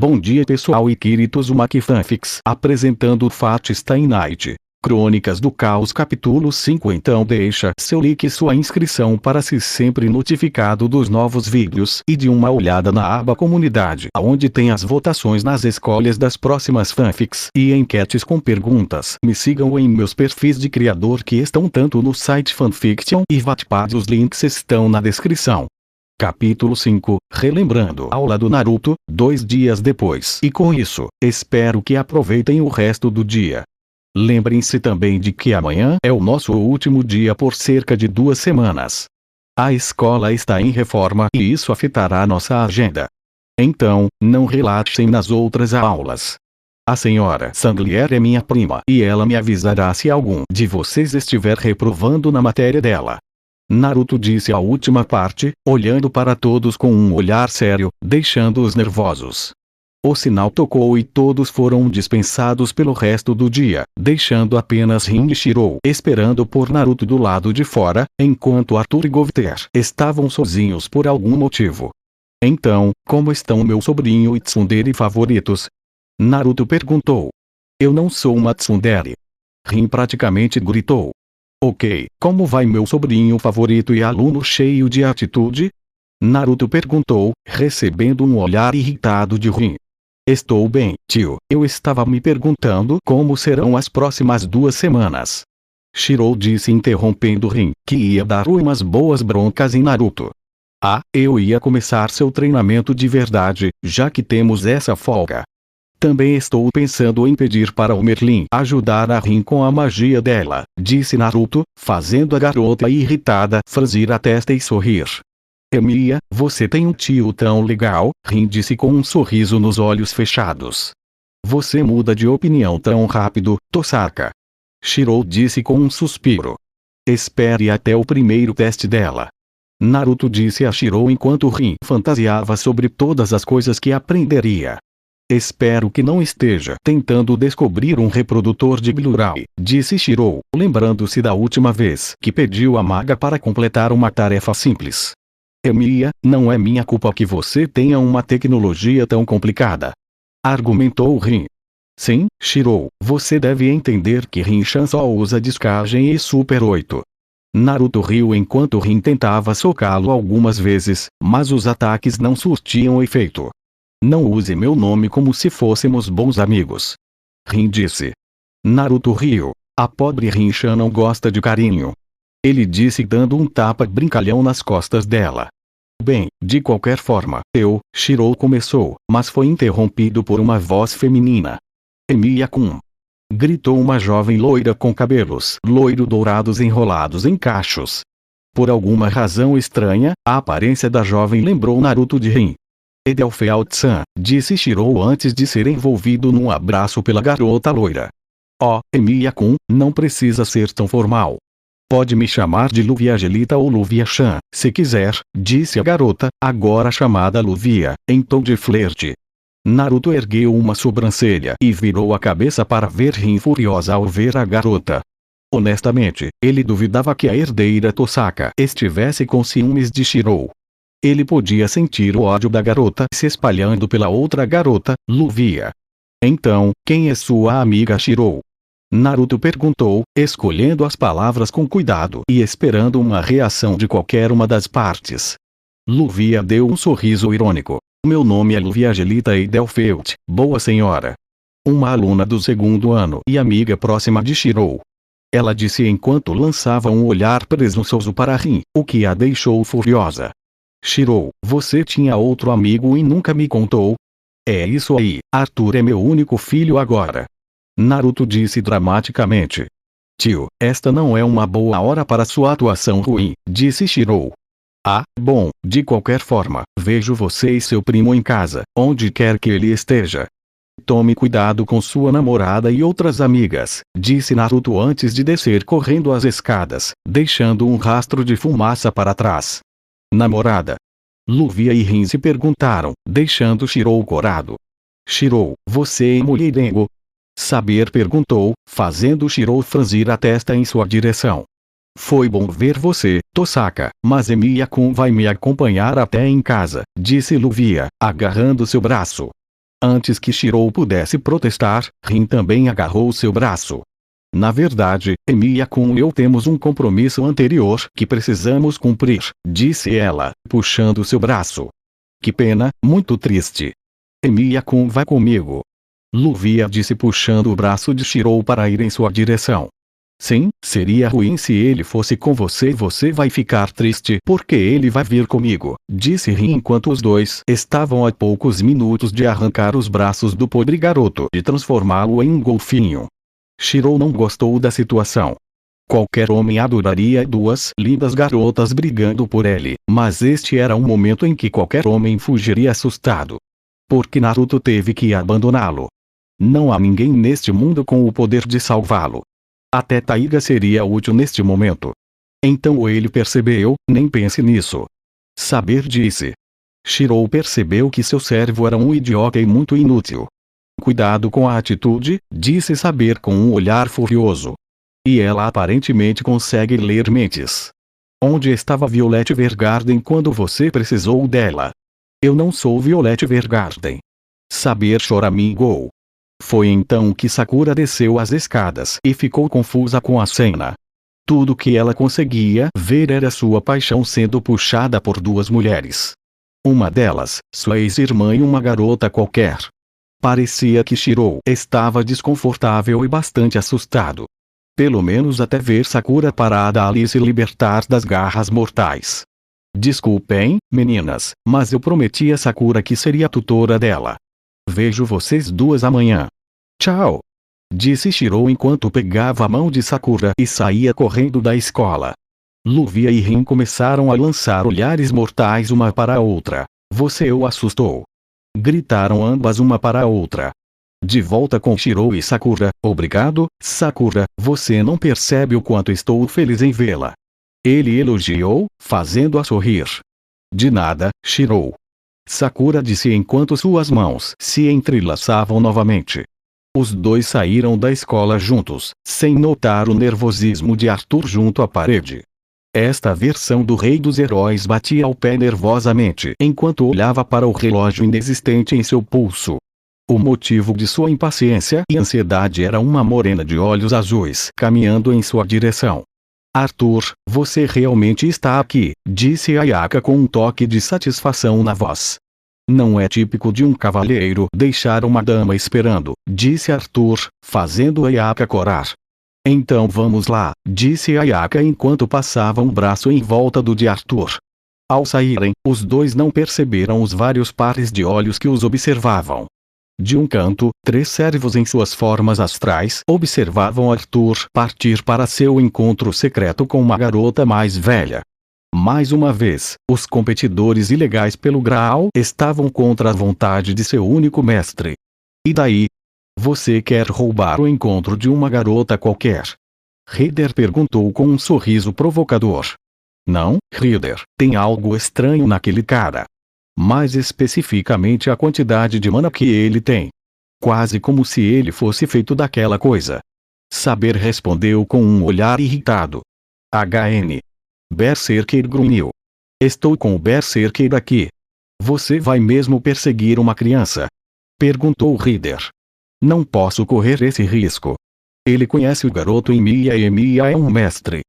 Bom dia pessoal e Kirito Uzumaki Fanfics apresentando Fate Stay Night. Crônicas do Caos capítulo 5. Então deixa seu like e sua inscrição para ser sempre notificado dos novos vídeos e de uma olhada na aba comunidade, onde tem as votações nas escolhas das próximas fanfics e enquetes com perguntas. Me sigam em meus perfis de criador que estão tanto no site Fanfiction e Wattpad, os links estão na descrição. Capítulo 5, relembrando a aula do Naruto, 2 dias depois. E com isso, espero que aproveitem o resto do dia. Lembrem-se também de que amanhã é o nosso último dia por cerca de 2 semanas. A escola está em reforma e isso afetará nossa agenda. Então, não relaxem nas outras aulas. A senhora Sanglier é minha prima e ela me avisará se algum de vocês estiver reprovando na matéria dela. Naruto disse a última parte, olhando para todos com um olhar sério, deixando-os nervosos. O sinal tocou e todos foram dispensados pelo resto do dia, deixando apenas Rin e Shirou esperando por Naruto do lado de fora, enquanto Arthur e Govter estavam sozinhos por algum motivo. Então, como estão meu sobrinho e tsundere favoritos? Naruto perguntou. Eu não sou uma tsundere. Rin praticamente gritou. Ok, como vai meu sobrinho favorito e aluno cheio de atitude? Naruto perguntou, recebendo um olhar irritado de Rin. Estou bem, tio. Eu estava me perguntando como serão as próximas 2 semanas. Shirou disse interrompendo Rin, que ia dar umas boas broncas em Naruto. Ah, eu ia começar seu treinamento de verdade, já que temos essa folga. Também estou pensando em pedir para o Merlin ajudar a Rin com a magia dela, disse Naruto, fazendo a garota irritada franzir a testa e sorrir. Emilia, você tem um tio tão legal, Rin disse com um sorriso nos olhos fechados. Você muda de opinião tão rápido, Tosaka. Shirou disse com um suspiro. Espere até o primeiro teste dela. Naruto disse a Shirou enquanto Rin fantasiava sobre todas as coisas que aprenderia. Espero que não esteja tentando descobrir um reprodutor de Blu-ray, disse Shirou, lembrando-se da última vez que pediu a maga para completar uma tarefa simples. Emilia, não é minha culpa que você tenha uma tecnologia tão complicada. Argumentou Rin. Sim, Shirou, você deve entender que Rin-chan só usa descagem e Super 8. Naruto riu enquanto Rin tentava socá-lo algumas vezes, mas os ataques não surtiam efeito. Não use meu nome como se fôssemos bons amigos. Rin disse. Naruto riu. A pobre Rin-chan não gosta de carinho. Ele disse dando um tapa brincalhão nas costas dela. Bem, de qualquer forma, Shirou começou, mas foi interrompido por uma voz feminina. Emilia-kun! Gritou uma jovem loira com cabelos loiro-dourados enrolados em cachos. Por alguma razão estranha, a aparência da jovem lembrou Naruto de Rin. Edelfelt-san, disse Shirou antes de ser envolvido num abraço pela garota loira. Oh, Emilia-kun, não precisa ser tão formal. Pode me chamar de Luvia-Gelita ou Luvia-chan, se quiser, disse a garota, agora chamada Luvia, em tom de flerte. Naruto ergueu uma sobrancelha e virou a cabeça para ver Rin furiosa ao ver a garota. Honestamente, ele duvidava que a herdeira Tosaka estivesse com ciúmes de Shirou. Ele podia sentir o ódio da garota se espalhando pela outra garota, Luvia. Então, quem é sua amiga Shirou? Naruto perguntou, escolhendo as palavras com cuidado e esperando uma reação de qualquer uma das partes. Luvia deu um sorriso irônico. Meu nome é Luvia-Gelita Edelfelt, boa senhora. Uma aluna do 2º ano e amiga próxima de Shirou. Ela disse enquanto lançava um olhar presunçoso para Rin, o que a deixou furiosa. Shirou, você tinha outro amigo e nunca me contou? É isso aí, Arthur é meu único filho agora. Naruto disse dramaticamente. Tio, esta não é uma boa hora para sua atuação ruim, disse Shirou. Ah, bom, de qualquer forma, vejo você e seu primo em casa, onde quer que ele esteja. Tome cuidado com sua namorada e outras amigas, disse Naruto antes de descer correndo as escadas, deixando um rastro de fumaça para trás. Namorada? Luvia e Rin se perguntaram, deixando Shirou corado. Shirou, você é mulherengo? Saber perguntou, fazendo Shirou franzir a testa em sua direção. Foi bom ver você, Tosaka, mas Emilia-kun vai me acompanhar até em casa, disse Luvia, agarrando seu braço. Antes que Shirou pudesse protestar, Rin também agarrou seu braço. Na verdade, Emiya-kun e eu temos um compromisso anterior que precisamos cumprir, disse ela, puxando seu braço. Que pena, muito triste. Emiya-kun vai comigo. Luvia disse puxando o braço de Shirou para ir em sua direção. Sim, seria ruim se ele fosse com você. Você vai ficar triste porque ele vai vir comigo, disse Rin enquanto os dois estavam a poucos minutos de arrancar os braços do pobre garoto e transformá-lo em um golfinho. Shirou não gostou da situação. Qualquer homem adoraria duas lindas garotas brigando por ele, mas este era um momento em que qualquer homem fugiria assustado. Porque Naruto teve que abandoná-lo. Não há ninguém neste mundo com o poder de salvá-lo. Até Taiga seria útil neste momento. Então ele percebeu, nem pense nisso. Saber disse. Shirou percebeu que seu servo era um idiota e muito inútil. Cuidado com a atitude, disse Saber com um olhar furioso. E ela aparentemente consegue ler mentes. Onde estava Violet Evergarden quando você precisou dela? Eu não sou Violet Evergarden. Saber choramingou. Foi então que Sakura desceu as escadas e ficou confusa com a cena. Tudo que ela conseguia ver era sua paixão sendo puxada por duas mulheres. Uma delas, sua ex-irmã e uma garota qualquer. Parecia que Shirou estava desconfortável e bastante assustado. Pelo menos até ver Sakura parada ali se libertar das garras mortais. Desculpem, meninas, mas eu prometi a Sakura que seria a tutora dela. Vejo vocês duas amanhã. Tchau! Disse Shirou enquanto pegava a mão de Sakura e saía correndo da escola. Luvia e Rin começaram a lançar olhares mortais uma para a outra. Você o assustou. Gritaram ambas uma para a outra. De volta com Shirou e Sakura. Obrigado, Sakura, você não percebe o quanto estou feliz em vê-la. Ele elogiou, fazendo-a sorrir. De nada, Shirou. Sakura disse enquanto suas mãos se entrelaçavam novamente. Os dois saíram da escola juntos, sem notar o nervosismo de Arthur junto à parede. Esta versão do Rei dos Heróis batia ao pé nervosamente enquanto olhava para o relógio inexistente em seu pulso. O motivo de sua impaciência e ansiedade era uma morena de olhos azuis caminhando em sua direção. Arthur, você realmente está aqui, disse Ayaka com um toque de satisfação na voz. Não é típico de um cavalheiro deixar uma dama esperando, disse Arthur, fazendo Ayaka corar. Então vamos lá, disse Ayaka enquanto passava um braço em volta do de Arthur. Ao saírem, os dois não perceberam os vários pares de olhos que os observavam. De um canto, 3 servos em suas formas astrais observavam Arthur partir para seu encontro secreto com uma garota mais velha. Mais uma vez, os competidores ilegais pelo Graal estavam contra a vontade de seu único mestre. E daí? Você quer roubar o encontro de uma garota qualquer? Rider perguntou com um sorriso provocador. Não, Rider, tem algo estranho naquele cara. Mais especificamente a quantidade de mana que ele tem. Quase como se ele fosse feito daquela coisa. Saber respondeu com um olhar irritado. HN. Berserker grunhiu. Estou com o Berserker aqui. Você vai mesmo perseguir uma criança? Perguntou Rider. Não posso correr esse risco. Ele conhece o garoto Emiya e Emiya é um mestre.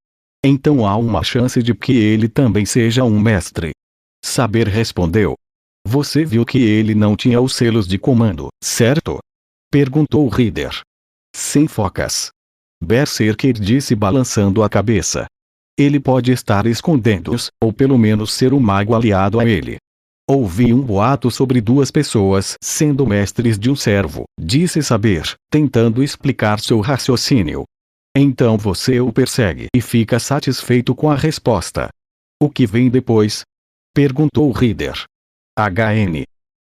Então há uma chance de que ele também seja um mestre. Saber respondeu. Você viu que ele não tinha os selos de comando, certo? Perguntou Rider. Sem focas. Berserker disse balançando a cabeça. Ele pode estar escondendo-os, ou pelo menos ser um mago aliado a ele. Ouvi um boato sobre 2 pessoas sendo mestres de um servo, disse Saber, tentando explicar seu raciocínio. Então você o persegue e fica satisfeito com a resposta. O que vem depois? Perguntou Rider. HN.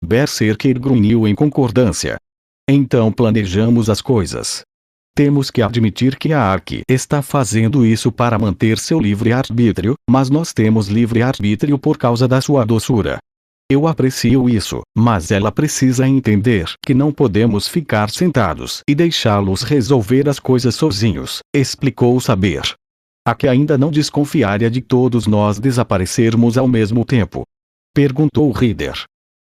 Berserker grunhiu em concordância. Então planejamos as coisas. Temos que admitir que a Aki está fazendo isso para manter seu livre-arbítrio, mas nós temos livre-arbítrio por causa da sua doçura. Eu aprecio isso, mas ela precisa entender que não podemos ficar sentados e deixá-los resolver as coisas sozinhos, explicou Saber. Aki ainda não desconfiaria de todos nós desaparecermos ao mesmo tempo. Perguntou Rider.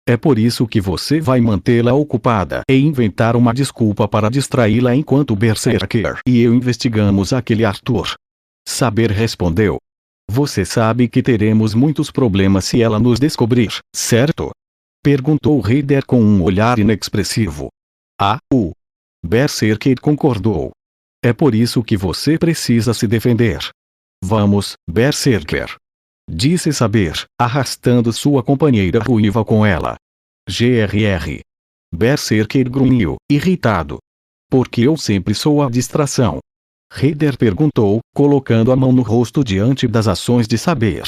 É por isso que você vai mantê-la ocupada e inventar uma desculpa para distraí-la enquanto Berserker e eu investigamos aquele Arthur. Saber respondeu. Você sabe que teremos muitos problemas se ela nos descobrir, certo? Perguntou Ryder com um olhar inexpressivo. Berserker concordou. É por isso que você precisa se defender. Vamos, Berserker. Disse Saber, arrastando sua companheira ruiva com ela. Grr. Berserker grunhiu, irritado. Porque eu sempre sou a distração. Ryder perguntou, colocando a mão no rosto diante das ações de Saber.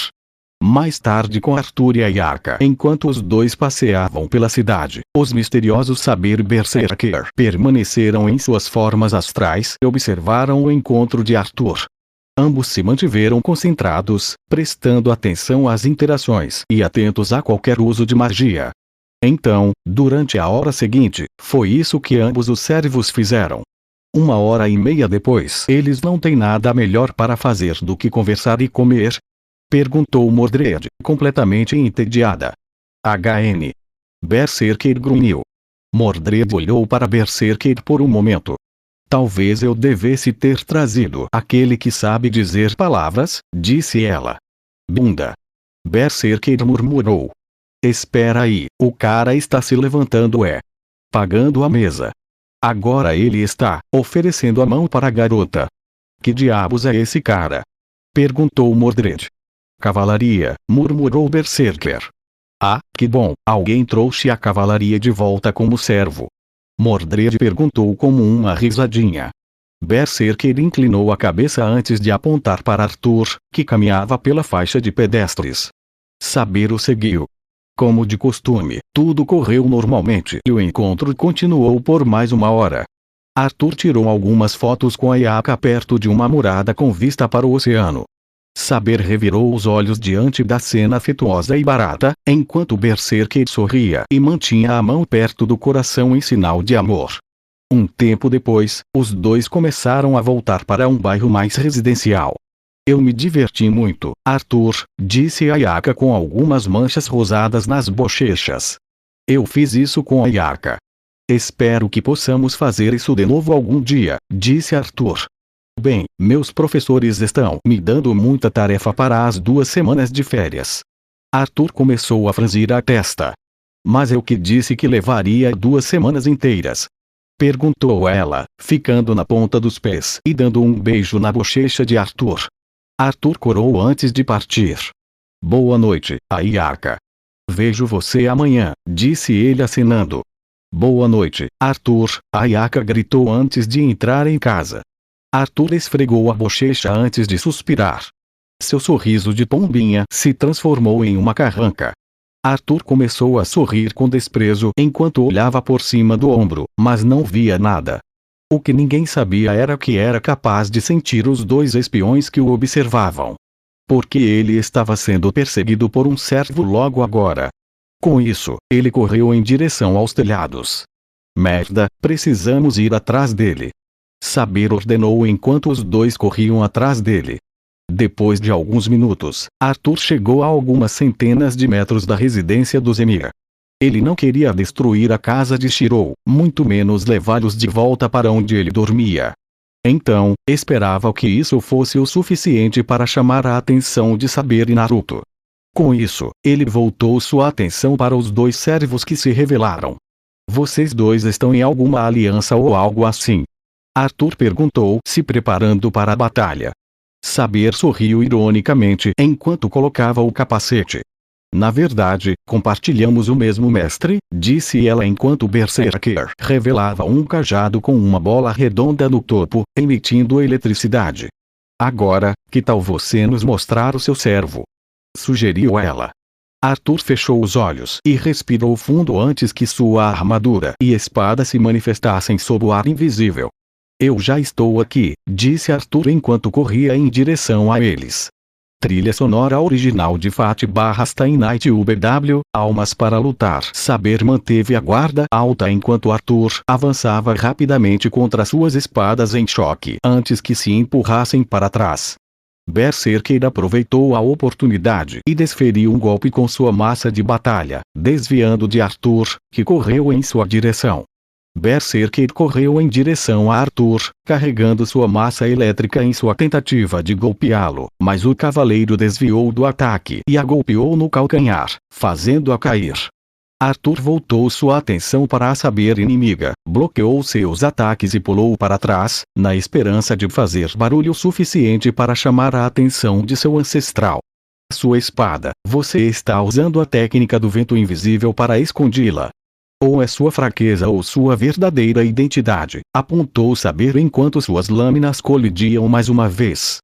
Mais tarde com Arthur e Ayaka, enquanto os dois passeavam pela cidade, os misteriosos Saber e Berserker permaneceram em suas formas astrais e observaram o encontro de Arthur. Ambos se mantiveram concentrados, prestando atenção às interações e atentos a qualquer uso de magia. Então, durante a hora seguinte, foi isso que ambos os servos fizeram. 1h30 depois, eles não têm nada melhor para fazer do que conversar e comer? Perguntou Mordred, completamente entediada. HN. Berserker grunhiu. Mordred olhou para Berserker por um momento. Talvez eu devesse ter trazido aquele que sabe dizer palavras, disse ela. Bunda. Berserker murmurou. Espera aí, o cara está se levantando pagando a mesa. Agora ele está oferecendo a mão para a garota. Que diabos é esse cara? Perguntou Mordred. Cavalaria, murmurou Berserker. Que bom, alguém trouxe a cavalaria de volta como servo. Mordred perguntou como uma risadinha. Berserker inclinou a cabeça antes de apontar para Arthur, que caminhava pela faixa de pedestres. Saber o seguiu. Como de costume, tudo correu normalmente e o encontro continuou por mais 1 hora. Arthur tirou algumas fotos com Ayaka perto de uma murada com vista para o oceano. Saber revirou os olhos diante da cena afetuosa e barata, enquanto Berserker sorria e mantinha a mão perto do coração em sinal de amor. Um tempo depois, os dois começaram a voltar para um bairro mais residencial. Eu me diverti muito, Arthur, disse Ayaka com algumas manchas rosadas nas bochechas. Eu fiz isso com Ayaka. Espero que possamos fazer isso de novo algum dia, disse Arthur. Bem, meus professores estão me dando muita tarefa para as 2 semanas de férias. Arthur começou a franzir a testa. Mas eu que disse que levaria 2 semanas inteiras? Perguntou ela, ficando na ponta dos pés e dando um beijo na bochecha de Arthur. Arthur corou antes de partir. Boa noite, Ayaka. Vejo você amanhã, disse ele acenando. Boa noite, Arthur, Ayaka gritou antes de entrar em casa. Arthur esfregou a bochecha antes de suspirar. Seu sorriso de pombinha se transformou em uma carranca. Arthur começou a sorrir com desprezo enquanto olhava por cima do ombro, mas não via nada. O que ninguém sabia era que era capaz de sentir os 2 espiões que o observavam. Porque ele estava sendo perseguido por um servo logo agora. Com isso, ele correu em direção aos telhados. Merda, precisamos ir atrás dele. Saber ordenou enquanto os 2 corriam atrás dele. Depois de alguns minutos, Arthur chegou a algumas centenas de metros da residência dos Emir. Ele não queria destruir a casa de Shirou, muito menos levá-los de volta para onde ele dormia. Então, esperava que isso fosse o suficiente para chamar a atenção de Saber e Naruto. Com isso, ele voltou sua atenção para os 2 servos que se revelaram. Vocês 2 estão em alguma aliança ou algo assim? Arthur perguntou, se preparando para a batalha. Saber sorriu ironicamente enquanto colocava o capacete. Na verdade, compartilhamos o mesmo mestre, disse ela enquanto Berserker revelava um cajado com uma bola redonda no topo, emitindo eletricidade. Agora, que tal você nos mostrar o seu servo? Sugeriu ela. Arthur fechou os olhos e respirou fundo antes que sua armadura e espada se manifestassem sob o ar invisível. Eu já estou aqui, disse Arthur enquanto corria em direção a eles. Trilha sonora original de Fat/Stay Night UBW, Almas para Lutar. Saber manteve a guarda alta enquanto Arthur avançava rapidamente contra suas espadas em choque antes que se empurrassem para trás. Berserker aproveitou a oportunidade e desferiu um golpe com sua massa de batalha, desviando de Arthur, que correu em sua direção. Berserker correu em direção a Arthur, carregando sua massa elétrica em sua tentativa de golpeá-lo, mas o cavaleiro desviou do ataque e a golpeou no calcanhar, fazendo-a cair. Arthur voltou sua atenção para a saber inimiga, bloqueou seus ataques e pulou para trás, na esperança de fazer barulho suficiente para chamar a atenção de seu ancestral. Sua espada, você está usando a técnica do vento invisível para escondê-la. Ou é sua fraqueza ou sua verdadeira identidade, apontou Saber enquanto suas lâminas colidiam mais uma vez.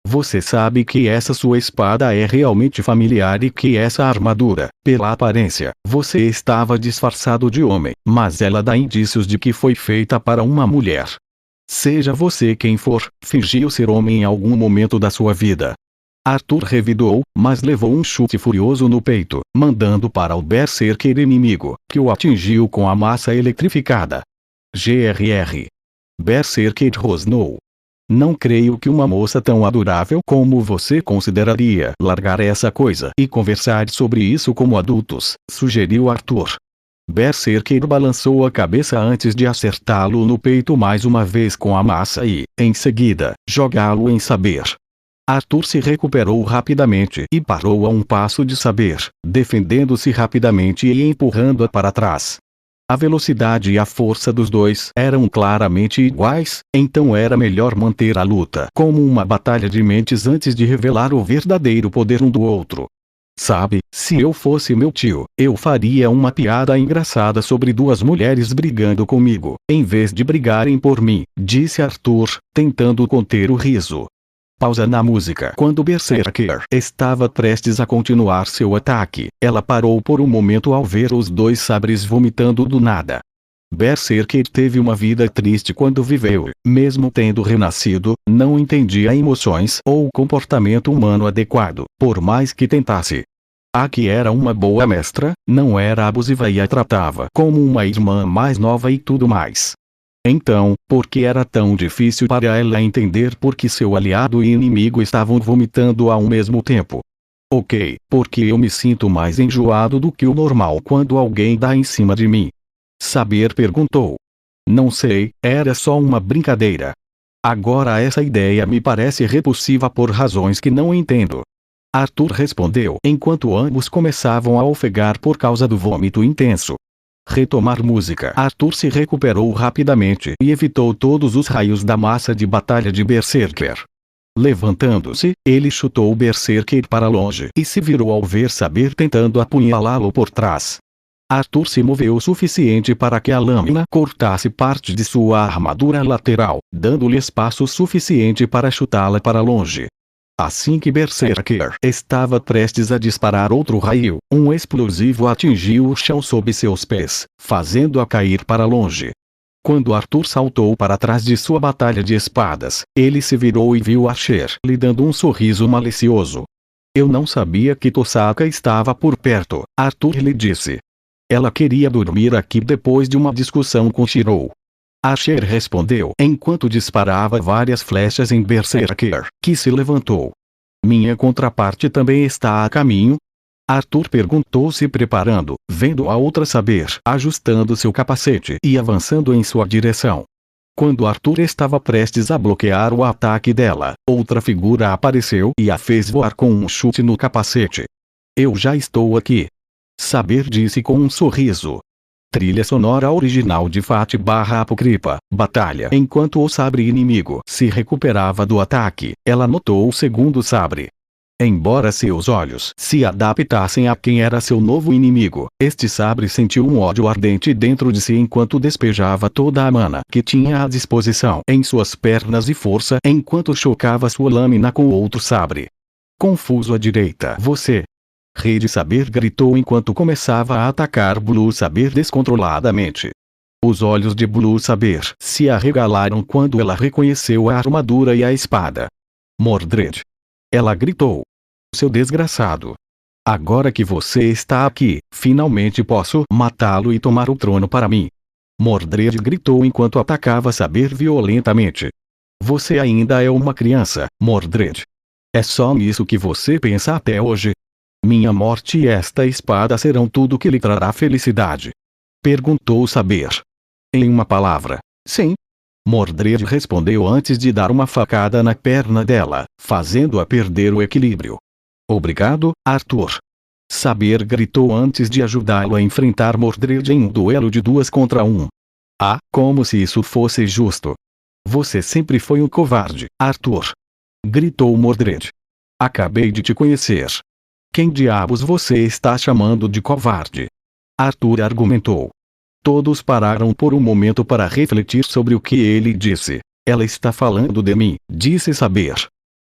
Você sabe que essa sua espada é realmente familiar e que essa armadura, pela aparência, você estava disfarçado de homem, mas ela dá indícios de que foi feita para uma mulher. Seja você quem for, fingiu ser homem em algum momento da sua vida. Arthur revidou, mas levou um chute furioso no peito, mandando para o berserker inimigo, que o atingiu com a massa eletrificada. GRR. Berserker rosnou. Não creio que uma moça tão adorável como você consideraria largar essa coisa e conversar sobre isso como adultos, sugeriu Arthur. Berserker balançou a cabeça antes de acertá-lo no peito mais uma vez com a massa e, em seguida, jogá-lo em Saber. Arthur se recuperou rapidamente e parou a um passo de Saber, defendendo-se rapidamente e empurrando-a para trás. A velocidade e a força dos dois eram claramente iguais, então era melhor manter a luta como uma batalha de mentes antes de revelar o verdadeiro poder um do outro. Sabe, se eu fosse meu tio, eu faria uma piada engraçada sobre duas mulheres brigando comigo, em vez de brigarem por mim, disse Arthur, tentando conter o riso. Pausa na música. Quando Berserker estava prestes a continuar seu ataque, ela parou por um momento ao ver os dois sabres vomitando do nada. Berserker teve uma vida triste quando viveu, mesmo tendo renascido, não entendia emoções ou comportamento humano adequado, por mais que tentasse. A que era uma boa mestra, não era abusiva e a tratava como uma irmã mais nova e tudo mais. Então, por que era tão difícil para ela entender por que seu aliado e inimigo estavam vomitando ao mesmo tempo? Ok, porque eu me sinto mais enjoado do que o normal quando alguém dá em cima de mim. Saber perguntou. Não sei, era só uma brincadeira. Agora essa ideia me parece repulsiva por razões que não entendo. Arthur respondeu enquanto ambos começavam a ofegar por causa do vômito intenso. Retomar música. Arthur se recuperou rapidamente e evitou todos os raios da massa de batalha de Berserker. Levantando-se, ele chutou o Berserker para longe e se virou ao ver Saber tentando apunhalá-lo por trás. Arthur se moveu o suficiente para que a lâmina cortasse parte de sua armadura lateral, dando-lhe espaço suficiente para chutá-la para longe. Assim que Berserker estava prestes a disparar outro raio, um explosivo atingiu o chão sob seus pés, fazendo-a cair para longe. Quando Arthur saltou para trás de sua batalha de espadas, ele se virou e viu Asher lhe dando um sorriso malicioso. Eu não sabia que Tosaka estava por perto, Arthur lhe disse. Ela queria dormir aqui depois de uma discussão com Shirou. Asher respondeu enquanto disparava várias flechas em Berserker, que se levantou. Minha contraparte também está a caminho? Arthur perguntou se preparando, vendo a outra Saber ajustando seu capacete e avançando em sua direção. Quando Arthur estava prestes a bloquear o ataque dela, outra figura apareceu e a fez voar com um chute no capacete. Eu já estou aqui. Saber disse com um sorriso. Trilha sonora original de Fat/Apocrypha, batalha. Enquanto o sabre inimigo se recuperava do ataque, ela notou o segundo sabre. Embora seus olhos se adaptassem a quem era seu novo inimigo, este sabre sentiu um ódio ardente dentro de si enquanto despejava toda a mana que tinha à disposição em suas pernas e força enquanto chocava sua lâmina com outro sabre. Confuso à direita. Você. Rei de Saber gritou enquanto começava a atacar Blue Saber descontroladamente. Os olhos de Blue Saber se arregalaram quando ela reconheceu a armadura e a espada. Mordred. Ela gritou. Seu desgraçado. Agora que você está aqui, finalmente posso matá-lo e tomar o trono para mim. Mordred gritou enquanto atacava Saber violentamente. Você ainda é uma criança, Mordred. É só nisso que você pensa até hoje? Minha morte e esta espada serão tudo que lhe trará felicidade? Perguntou Saber. Em uma palavra, sim. Mordred respondeu antes de dar uma facada na perna dela, fazendo-a perder o equilíbrio. Obrigado, Arthur. Saber gritou antes de ajudá-lo a enfrentar Mordred em um duelo de 2 contra 1. Ah, como se isso fosse justo. Você sempre foi um covarde, Arthur. Gritou Mordred. Acabei de te conhecer. Quem diabos você está chamando de covarde? Arthur argumentou. Todos pararam por um momento para refletir sobre o que ele disse. Ela está falando de mim, disse Saber.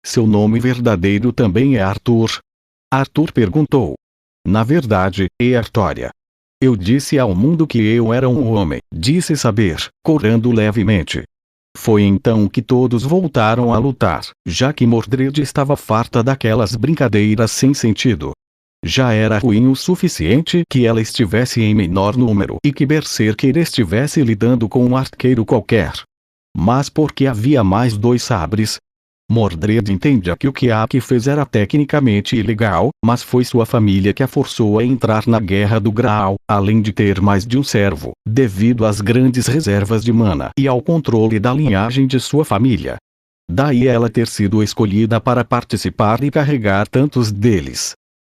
Seu nome verdadeiro também é Arthur? Arthur perguntou. Na verdade, é Artória. Eu disse ao mundo que eu era um homem, disse Saber, corando levemente. Foi então que todos voltaram a lutar, já que Mordred estava farta daquelas brincadeiras sem sentido. Já era ruim o suficiente que ela estivesse em menor número e que Berserker estivesse lidando com um arqueiro qualquer. Mas por que havia mais 2 sabres? Mordred entendia que o que Aki fez era tecnicamente ilegal, mas foi sua família que a forçou a entrar na Guerra do Graal, além de ter mais de um servo, devido às grandes reservas de mana e ao controle da linhagem de sua família. Daí ela ter sido escolhida para participar e carregar tantos deles.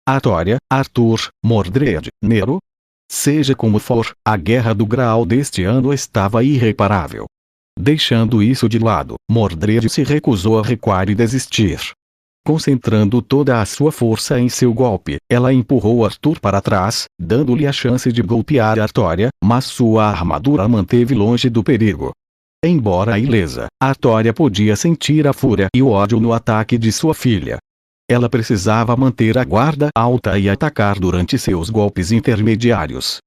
Artória, Arthur, Mordred, Nero? Seja como for, a Guerra do Graal deste ano estava irreparável. Deixando isso de lado, Mordred se recusou a recuar e desistir. Concentrando toda a sua força em seu golpe, ela empurrou Arthur para trás, dando-lhe a chance de golpear Artória, mas sua armadura a manteve longe do perigo. Embora ilesa, Artória podia sentir a fúria e o ódio no ataque de sua filha. Ela precisava manter a guarda alta e atacar durante seus golpes intermediários.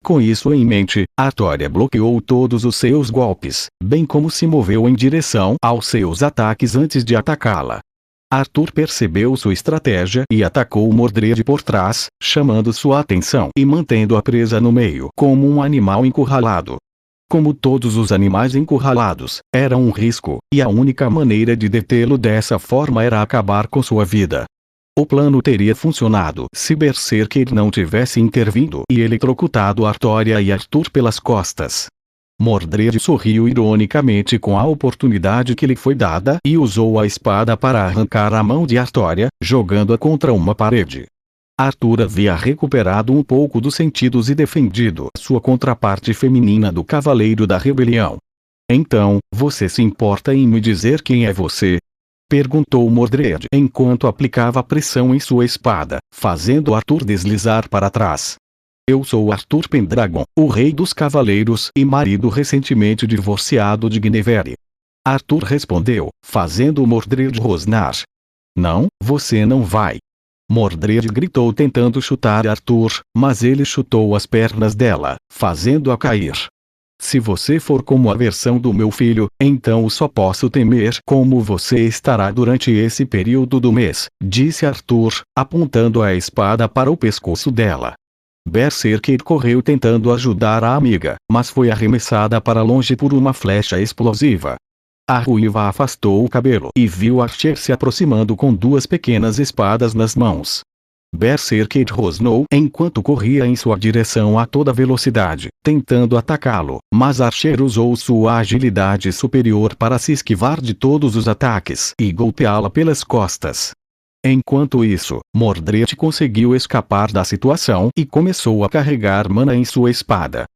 Com isso em mente, Artória bloqueou todos os seus golpes, bem como se moveu em direção aos seus ataques antes de atacá-la. Arthur percebeu sua estratégia e atacou Mordred por trás, chamando sua atenção e mantendo-a presa no meio como um animal encurralado. Como todos os animais encurralados, era um risco, e a única maneira de detê-lo dessa forma era acabar com sua vida. O plano teria funcionado se Berserker não tivesse intervindo e eletrocutado Artória e Arthur pelas costas. Mordred sorriu ironicamente com a oportunidade que lhe foi dada e usou a espada para arrancar a mão de Artória, jogando-a contra uma parede. Arthur havia recuperado um pouco dos sentidos e defendido sua contraparte feminina do Cavaleiro da Rebelião. Então, você se importa em me dizer quem é você? Perguntou Mordred enquanto aplicava pressão em sua espada, fazendo Arthur deslizar para trás. Eu sou Arthur Pendragon, o rei dos cavaleiros e marido recentemente divorciado de Guinevere. Arthur respondeu, fazendo Mordred rosnar. Não, você não vai. Mordred gritou tentando chutar Arthur, mas ele chutou as pernas dela, fazendo-a cair. Se você for como a versão do meu filho, então só posso temer como você estará durante esse período do mês, disse Arthur, apontando a espada para o pescoço dela. Berserker correu tentando ajudar a amiga, mas foi arremessada para longe por uma flecha explosiva. A ruiva afastou o cabelo e viu Archer se aproximando com 2 pequenas espadas nas mãos. Berserker rosnou enquanto corria em sua direção a toda velocidade, tentando atacá-lo, mas Archer usou sua agilidade superior para se esquivar de todos os ataques e golpeá-la pelas costas. Enquanto isso, Mordred conseguiu escapar da situação e começou a carregar mana em sua espada.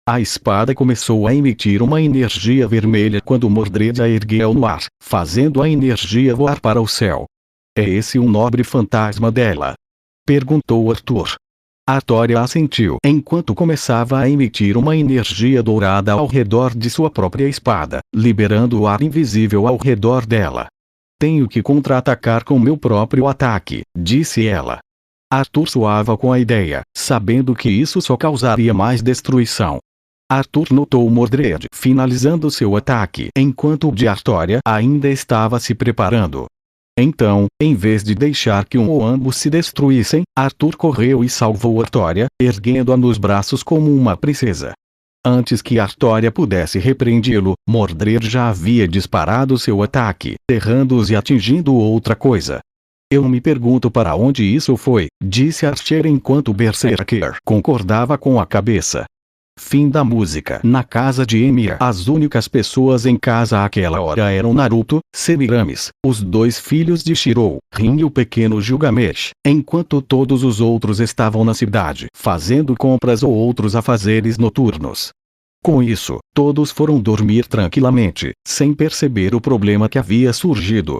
A espada começou a emitir uma energia vermelha quando Mordred a ergueu no ar, fazendo a energia voar para o céu. É esse o nobre fantasma dela? Perguntou Arthur. Artória assentiu enquanto começava a emitir uma energia dourada ao redor de sua própria espada, liberando o ar invisível ao redor dela. Tenho que contra-atacar com meu próprio ataque, disse ela. Arthur suava com a ideia, sabendo que isso só causaria mais destruição. Arthur notou Mordred finalizando seu ataque enquanto o de Artória ainda estava se preparando. Então, em vez de deixar que um ou ambos se destruíssem, Arthur correu e salvou Artória, erguendo-a nos braços como uma princesa. Antes que Artória pudesse repreendê-lo, Mordred já havia disparado seu ataque, errando-os e atingindo outra coisa. Eu me pergunto para onde isso foi, disse Archer enquanto Berserker concordava com a cabeça. Fim da música. Na casa de Emiya, as únicas pessoas em casa àquela hora eram Naruto, Semiramis, os dois filhos de Shirou, Rin e o pequeno Gilgamesh, enquanto todos os outros estavam na cidade, fazendo compras ou outros afazeres noturnos. Com isso, todos foram dormir tranquilamente, sem perceber o problema que havia surgido.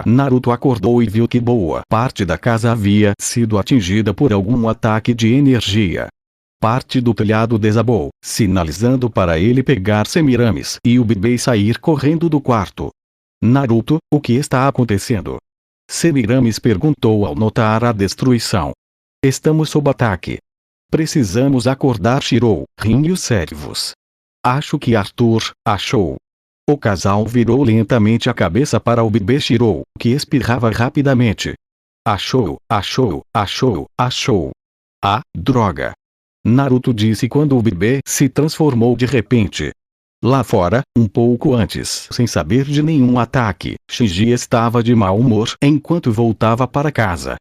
Naruto acordou e viu que boa parte da casa havia sido atingida por algum ataque de energia. Parte do telhado desabou, sinalizando para ele pegar Semiramis e o bebê e sair correndo do quarto. Naruto, o que está acontecendo? Semiramis perguntou ao notar a destruição. Estamos sob ataque. Precisamos acordar Shirou, Rin e os servos. Acho que Arthur achou. O casal virou lentamente a cabeça para o bebê Shirou, que espirrava rapidamente. Achou. Ah, droga! Naruto disse quando o bebê se transformou de repente. Lá fora, um pouco antes, sem saber de nenhum ataque, Shinji estava de mau humor enquanto voltava para casa.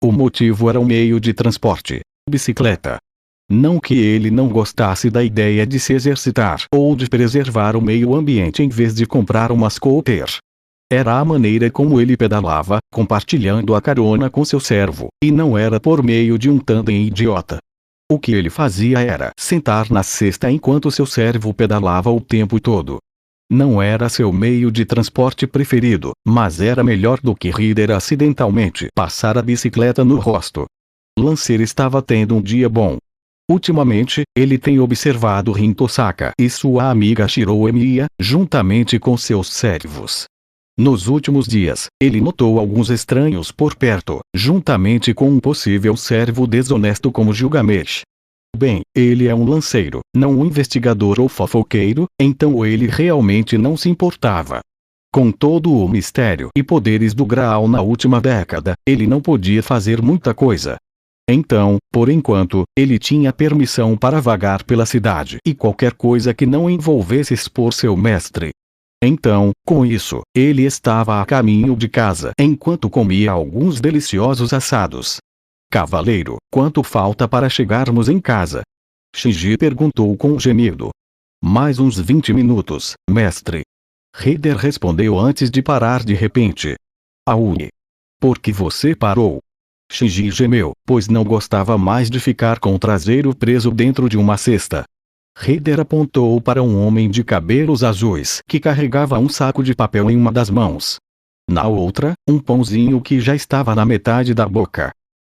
O motivo era um meio de transporte: bicicleta. Não que ele não gostasse da ideia de se exercitar ou de preservar o meio ambiente em vez de comprar uma scooter. Era a maneira como ele pedalava, compartilhando a carona com seu servo, e não era por meio de um tandem idiota. O que ele fazia era sentar na cesta enquanto seu servo pedalava o tempo todo. Não era seu meio de transporte preferido, mas era melhor do que Hider acidentalmente passar a bicicleta no rosto. Lancer estava tendo um dia bom. Ultimamente, ele tem observado Rin Tosaka e sua amiga Shirou Emiya, juntamente com seus servos. Nos últimos dias, ele notou alguns estranhos por perto, juntamente com um possível servo desonesto como Gilgamesh. Bem, ele é um lanceiro, não um investigador ou fofoqueiro, então ele realmente não se importava. Com todo o mistério e poderes do Graal na última década, ele não podia fazer muita coisa. Então, por enquanto, ele tinha permissão para vagar pela cidade e qualquer coisa que não envolvesse expor seu mestre. Então, com isso, ele estava a caminho de casa enquanto comia alguns deliciosos assados. Cavaleiro, quanto falta para chegarmos em casa? Shinji perguntou com um gemido. Mais uns 20 minutos, mestre. Hider respondeu antes de parar de repente. Aui. Por que você parou? Shinji gemeu, pois não gostava mais de ficar com o traseiro preso dentro de uma cesta. Hider apontou para um homem de cabelos azuis que carregava um saco de papel em uma das mãos. Na outra, um pãozinho que já estava na metade da boca.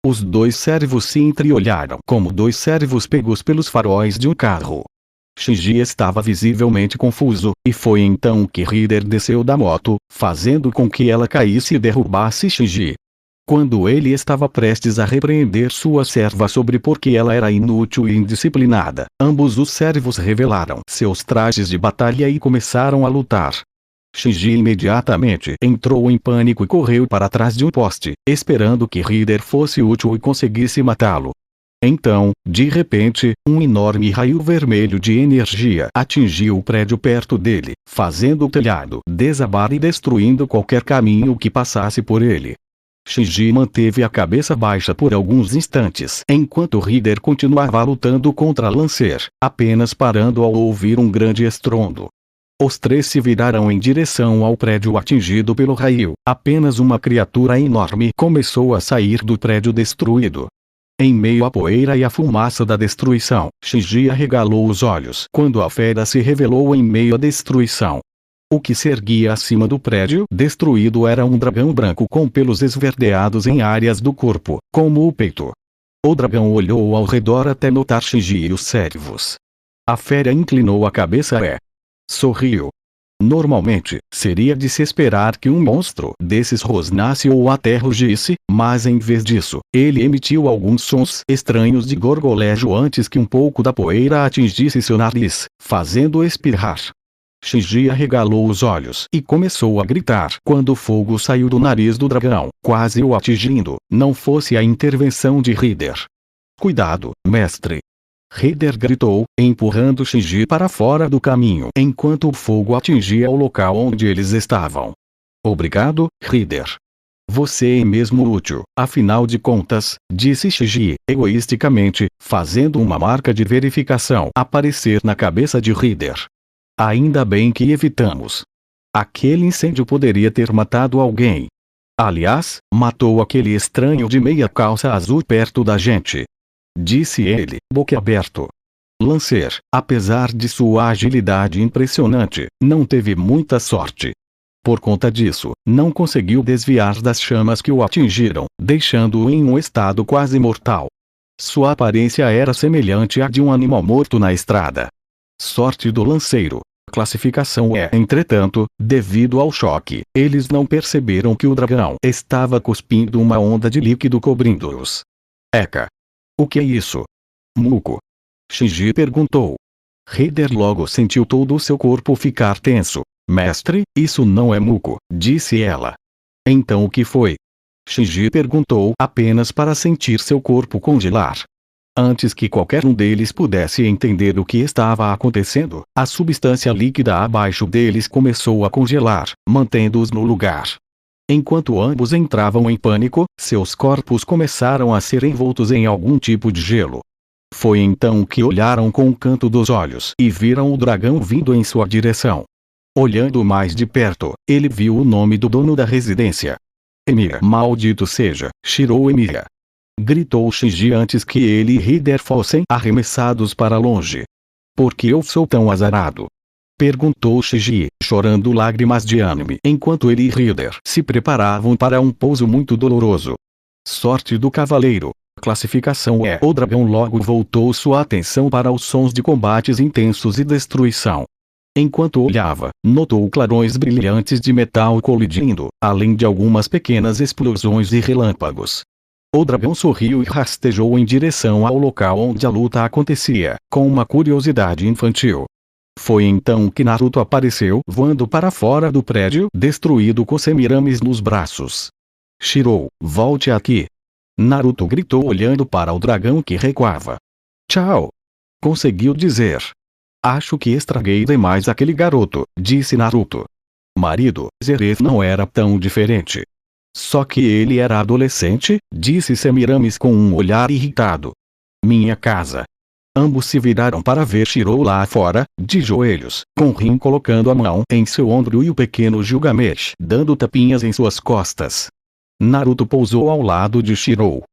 Os dois servos se entreolharam como dois servos pegos pelos faróis de um carro. Shinji estava visivelmente confuso, e foi então que Hider desceu da moto, fazendo com que ela caísse e derrubasse Shinji. Quando ele estava prestes a repreender sua serva sobre por que ela era inútil e indisciplinada, ambos os servos revelaram seus trajes de batalha e começaram a lutar. Shinji imediatamente entrou em pânico e correu para trás de um poste, esperando que Hider fosse útil e conseguisse matá-lo. Então, de repente, um enorme raio vermelho de energia atingiu o prédio perto dele, fazendo o telhado desabar e destruindo qualquer caminho que passasse por ele. Shinji manteve a cabeça baixa por alguns instantes enquanto Hider continuava lutando contra Lancer, apenas parando ao ouvir um grande estrondo. Os três se viraram em direção ao prédio atingido pelo raio. Apenas uma criatura enorme começou a sair do prédio destruído. Em meio à poeira e à fumaça da destruição, Shinji arregalou os olhos quando a fera se revelou em meio à destruição. O que se erguia acima do prédio destruído era um dragão branco com pelos esverdeados em áreas do corpo, como o peito. O dragão olhou ao redor até notar Shinji e os servos. A fera inclinou a cabeça e sorriu. Normalmente, seria de se esperar que um monstro desses rosnasse ou até rugisse, mas em vez disso, ele emitiu alguns sons estranhos de gorgolejo antes que um pouco da poeira atingisse seu nariz, fazendo espirrar. Shinji arregalou os olhos e começou a gritar quando o fogo saiu do nariz do dragão, quase o atingindo, não fosse a intervenção de Hider. Cuidado, mestre! Hider gritou, empurrando Shinji para fora do caminho enquanto o fogo atingia o local onde eles estavam. Obrigado, Hider. Você é mesmo útil, afinal de contas, disse Shiji, egoisticamente, fazendo uma marca de verificação aparecer na cabeça de Rider. Ainda bem que evitamos. Aquele incêndio poderia ter matado alguém. Aliás, matou aquele estranho de meia calça azul perto da gente. Disse ele, boquiaberto. Lancer, apesar de sua agilidade impressionante, não teve muita sorte. Por conta disso, não conseguiu desviar das chamas que o atingiram, deixando-o em um estado quase mortal. Sua aparência era semelhante à de um animal morto na estrada. Sorte do lanceiro. Classificação é, entretanto, devido ao choque, eles não perceberam que o dragão estava cuspindo uma onda de líquido cobrindo-os. Eca! O que é isso? Muco. Shiji perguntou. Rider logo sentiu todo o seu corpo ficar tenso. Mestre, isso não é muco, disse ela. Então o que foi? Shiji perguntou apenas para sentir seu corpo congelar. Antes que qualquer um deles pudesse entender o que estava acontecendo, a substância líquida abaixo deles começou a congelar, mantendo-os no lugar. Enquanto ambos entravam em pânico, seus corpos começaram a ser envoltos em algum tipo de gelo. Foi então que olharam com o canto dos olhos e viram o dragão vindo em sua direção. Olhando mais de perto, ele viu o nome do dono da residência. Emiya, maldito seja, Shirou Emiya! Gritou Shiji antes que ele e Rider fossem arremessados para longe. Por que eu sou tão azarado? Perguntou Shiji, chorando lágrimas de ânime enquanto ele e Rider se preparavam para um pouso muito doloroso. Sorte do cavaleiro. Classificação é. O dragão logo voltou sua atenção para os sons de combates intensos e destruição. Enquanto olhava, notou clarões brilhantes de metal colidindo, além de algumas pequenas explosões e relâmpagos. O dragão sorriu e rastejou em direção ao local onde a luta acontecia, com uma curiosidade infantil. Foi então que Naruto apareceu voando para fora do prédio destruído com Semiramis nos braços. Shirou, volte aqui! Naruto gritou olhando para o dragão que recuava. Tchau! Conseguiu dizer. Acho que estraguei demais aquele garoto, disse Naruto. Marido, Zeref não era tão diferente. Só que ele era adolescente, disse Semiramis com um olhar irritado. Minha casa. Ambos se viraram para ver Shirou lá fora, de joelhos, com Rin colocando a mão em seu ombro e o pequeno Gilgamesh dando tapinhas em suas costas. Naruto pousou ao lado de Shirou.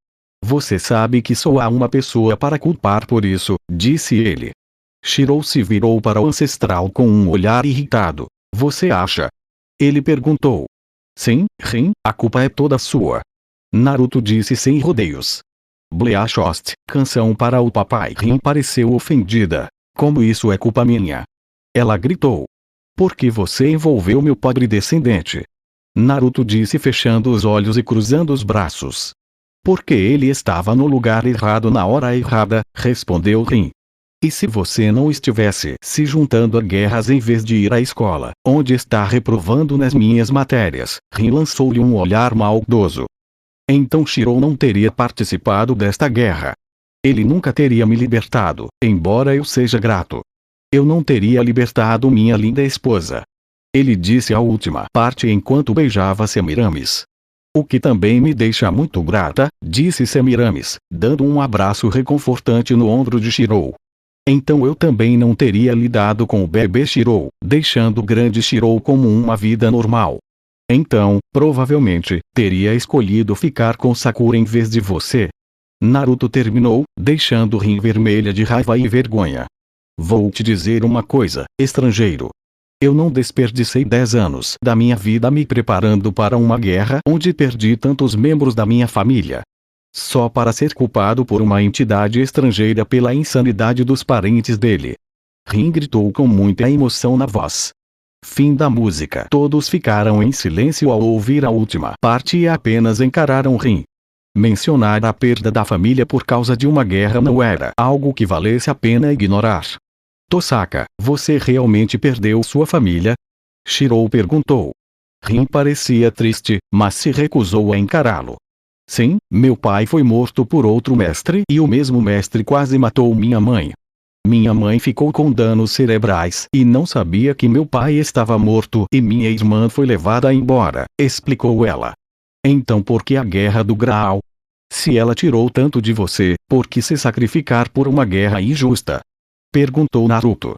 Você sabe que só há uma pessoa para culpar por isso, disse ele. Shirou se virou para o ancestral com um olhar irritado. Você acha? Ele perguntou. Sim, Rin, a culpa é toda sua. Naruto disse sem rodeios. Bleachost, canção para o papai. Rin pareceu ofendida. Como isso é culpa minha? Ela gritou. Por que você envolveu meu pobre descendente? Naruto disse fechando os olhos e cruzando os braços. Porque ele estava no lugar errado na hora errada, respondeu Rin. E se você não estivesse se juntando a guerras em vez de ir à escola, onde está reprovando nas minhas matérias? Rin lançou-lhe um olhar maldoso. Então Shirou não teria participado desta guerra. Ele nunca teria me libertado, embora eu seja grato. Eu não teria libertado minha linda esposa. Ele disse a última parte enquanto beijava Semiramis. O que também me deixa muito grata, disse Semiramis, dando um abraço reconfortante no ombro de Shirou. Então eu também não teria lidado com o bebê Shirou, deixando o grande Shirou como uma vida normal. Então, provavelmente, teria escolhido ficar com Sakura em vez de você. Naruto terminou, deixando Rin vermelha de raiva e vergonha. Vou te dizer uma coisa, estrangeiro. Eu não desperdicei 10 anos da minha vida me preparando para uma guerra onde perdi tantos membros da minha família. Só para ser culpado por uma entidade estrangeira pela insanidade dos parentes dele. Rin gritou com muita emoção na voz. Fim da música. Todos ficaram em silêncio ao ouvir a última parte e apenas encararam Rin. Mencionar a perda da família por causa de uma guerra não era algo que valesse a pena ignorar. Tosaka, você realmente perdeu sua família? Shirou perguntou. Rin parecia triste, mas se recusou a encará-lo. Sim, meu pai foi morto por outro mestre e o mesmo mestre quase matou minha mãe. Minha mãe ficou com danos cerebrais e não sabia que meu pai estava morto e minha irmã foi levada embora, explicou ela. Então por que a guerra do Graal? Se ela tirou tanto de você, por que se sacrificar por uma guerra injusta? Perguntou Naruto.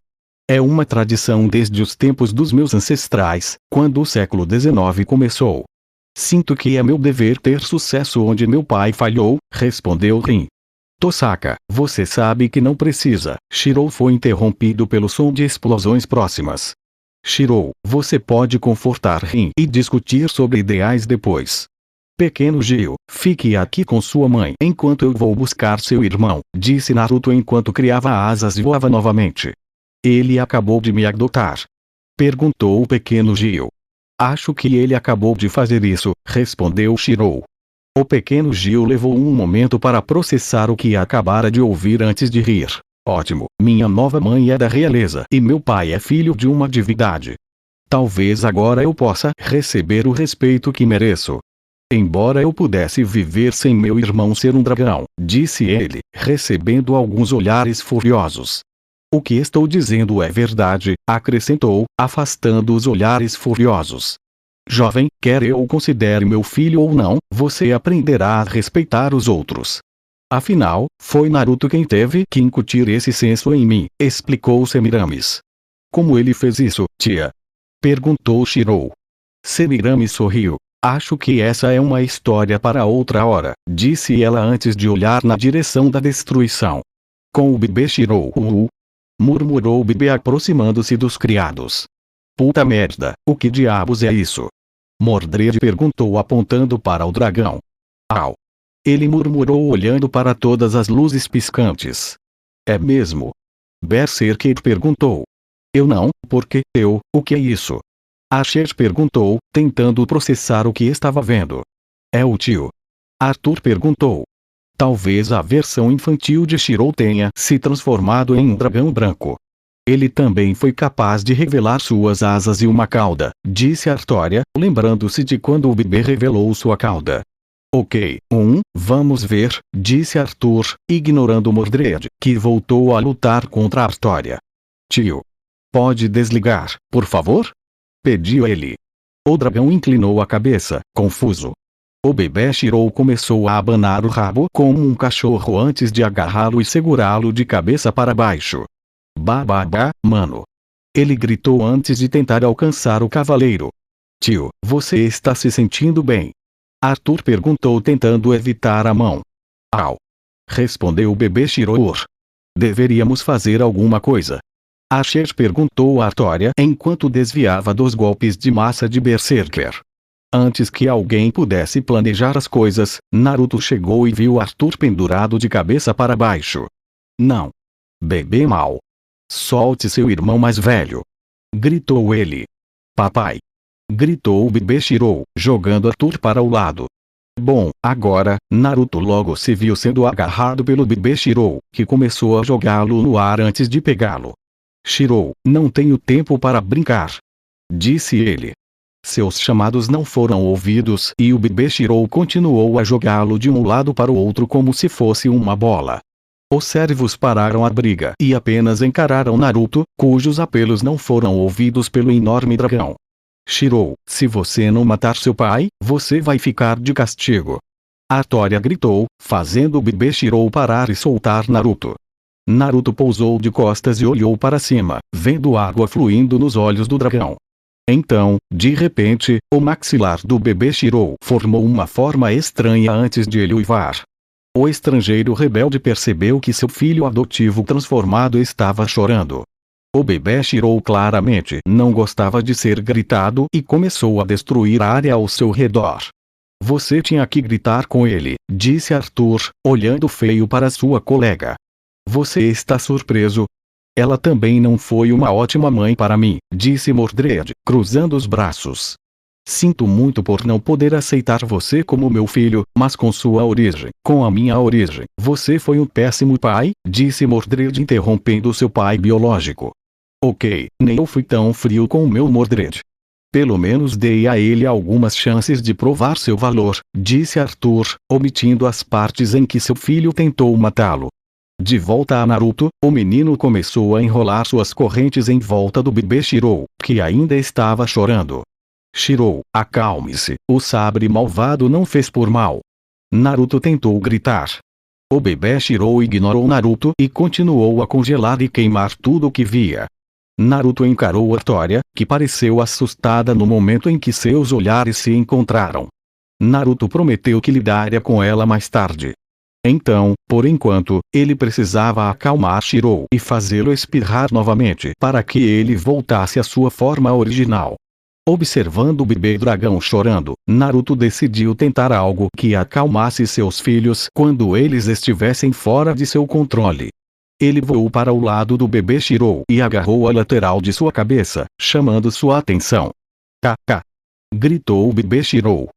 É uma tradição desde os tempos dos meus ancestrais, quando o século XIX começou. Sinto que é meu dever ter sucesso onde meu pai falhou, respondeu Rin. Tosaka, você sabe que não precisa. Shirou foi interrompido pelo som de explosões próximas. Shirou, você pode confortar Rin e discutir sobre ideais depois. Pequeno Gil, fique aqui com sua mãe enquanto eu vou buscar seu irmão, disse Naruto enquanto criava asas e voava novamente. Ele acabou de me adotar? Perguntou o pequeno Gil. Acho que ele acabou de fazer isso, respondeu Shirou. O pequeno Gil levou um momento para processar o que acabara de ouvir antes de rir. Ótimo, minha nova mãe é da realeza e meu pai é filho de uma divindade. Talvez agora eu possa receber o respeito que mereço. Embora eu pudesse viver sem meu irmão ser um dragão, disse ele, recebendo alguns olhares furiosos. O que estou dizendo é verdade, acrescentou, afastando os olhares furiosos. Jovem, quer eu o considere meu filho ou não, você aprenderá a respeitar os outros. Afinal, foi Naruto quem teve que incutir esse senso em mim, explicou Semiramis. Como ele fez isso, tia? Perguntou Shirou. Semiramis sorriu. Acho que essa é uma história para outra hora, disse ela antes de olhar na direção da destruição. Com o bebê Shirou, murmurou o bebê aproximando-se dos criados. Puta merda, o que diabos é isso? Mordred perguntou apontando para o dragão. Au! Ele murmurou olhando para todas as luzes piscantes. É mesmo? Berserker perguntou. Eu não, porque o que é isso? Asher perguntou, tentando processar o que estava vendo. É o tio. Arthur perguntou. Talvez a versão infantil de Shirou tenha se transformado em um dragão branco. Ele também foi capaz de revelar suas asas e uma cauda, disse Artória, lembrando-se de quando o bebê revelou sua cauda. Ok, vamos ver, disse Arthur, ignorando Mordred, que voltou a lutar contra Artória. Tio. Pode desligar, por favor? Pediu ele. O dragão inclinou a cabeça, confuso. O bebê Shirou começou a abanar o rabo como um cachorro antes de agarrá-lo e segurá-lo de cabeça para baixo. Bababá, mano. Ele gritou antes de tentar alcançar o cavaleiro. Tio, você está se sentindo bem? Arthur perguntou tentando evitar a mão. Au! Respondeu o bebê Shirou. Deveríamos fazer alguma coisa. Asher perguntou a Artória enquanto desviava dos golpes de massa de Berserker. Antes que alguém pudesse planejar as coisas, Naruto chegou e viu Arthur pendurado de cabeça para baixo. Não. Bebê mau. Solte seu irmão mais velho. Gritou ele. Papai. Gritou o bebê Shirou, jogando Arthur para o lado. Bom, agora, Naruto logo se viu sendo agarrado pelo bebê Shirou, que começou a jogá-lo no ar antes de pegá-lo. Shirou, não tenho tempo para brincar. Disse ele. Seus chamados não foram ouvidos e o bebê Shirou continuou a jogá-lo de um lado para o outro como se fosse uma bola. Os servos pararam a briga e apenas encararam Naruto, cujos apelos não foram ouvidos pelo enorme dragão. Shirou, se você não matar seu pai, você vai ficar de castigo. Artória gritou, fazendo o bebê Shirou parar e soltar Naruto. Naruto pousou de costas e olhou para cima, vendo água fluindo nos olhos do dragão. Então, de repente, o maxilar do bebê Shirou formou uma forma estranha antes de ele uivar. O estrangeiro rebelde percebeu que seu filho adotivo transformado estava chorando. O bebê Shirou claramente não gostava de ser gritado e começou a destruir a área ao seu redor. Você tinha que gritar com ele, disse Arthur, olhando feio para sua colega. Você está surpreso? Ela também não foi uma ótima mãe para mim, disse Mordred, cruzando os braços. Sinto muito por não poder aceitar você como meu filho, mas com sua origem, com a minha origem, você foi um péssimo pai, disse Mordred interrompendo seu pai biológico. Ok, nem eu fui tão frio com o meu Mordred. Pelo menos dei a ele algumas chances de provar seu valor, disse Arthur, omitindo as partes em que seu filho tentou matá-lo. De volta a Naruto, o menino começou a enrolar suas correntes em volta do bebê Shirou, que ainda estava chorando. Shirou, acalme-se, o sabre malvado não fez por mal. Naruto tentou gritar. O bebê Shirou ignorou Naruto e continuou a congelar e queimar tudo o que via. Naruto encarou Artória, que pareceu assustada no momento em que seus olhares se encontraram. Naruto prometeu que lidaria com ela mais tarde. Então, por enquanto, ele precisava acalmar Shirou e fazê-lo espirrar novamente para que ele voltasse à sua forma original. Observando o bebê dragão chorando, Naruto decidiu tentar algo que acalmasse seus filhos quando eles estivessem fora de seu controle. Ele voou para o lado do bebê Shirou e agarrou a lateral de sua cabeça, chamando sua atenção. "Kk!" gritou o bebê Shirou.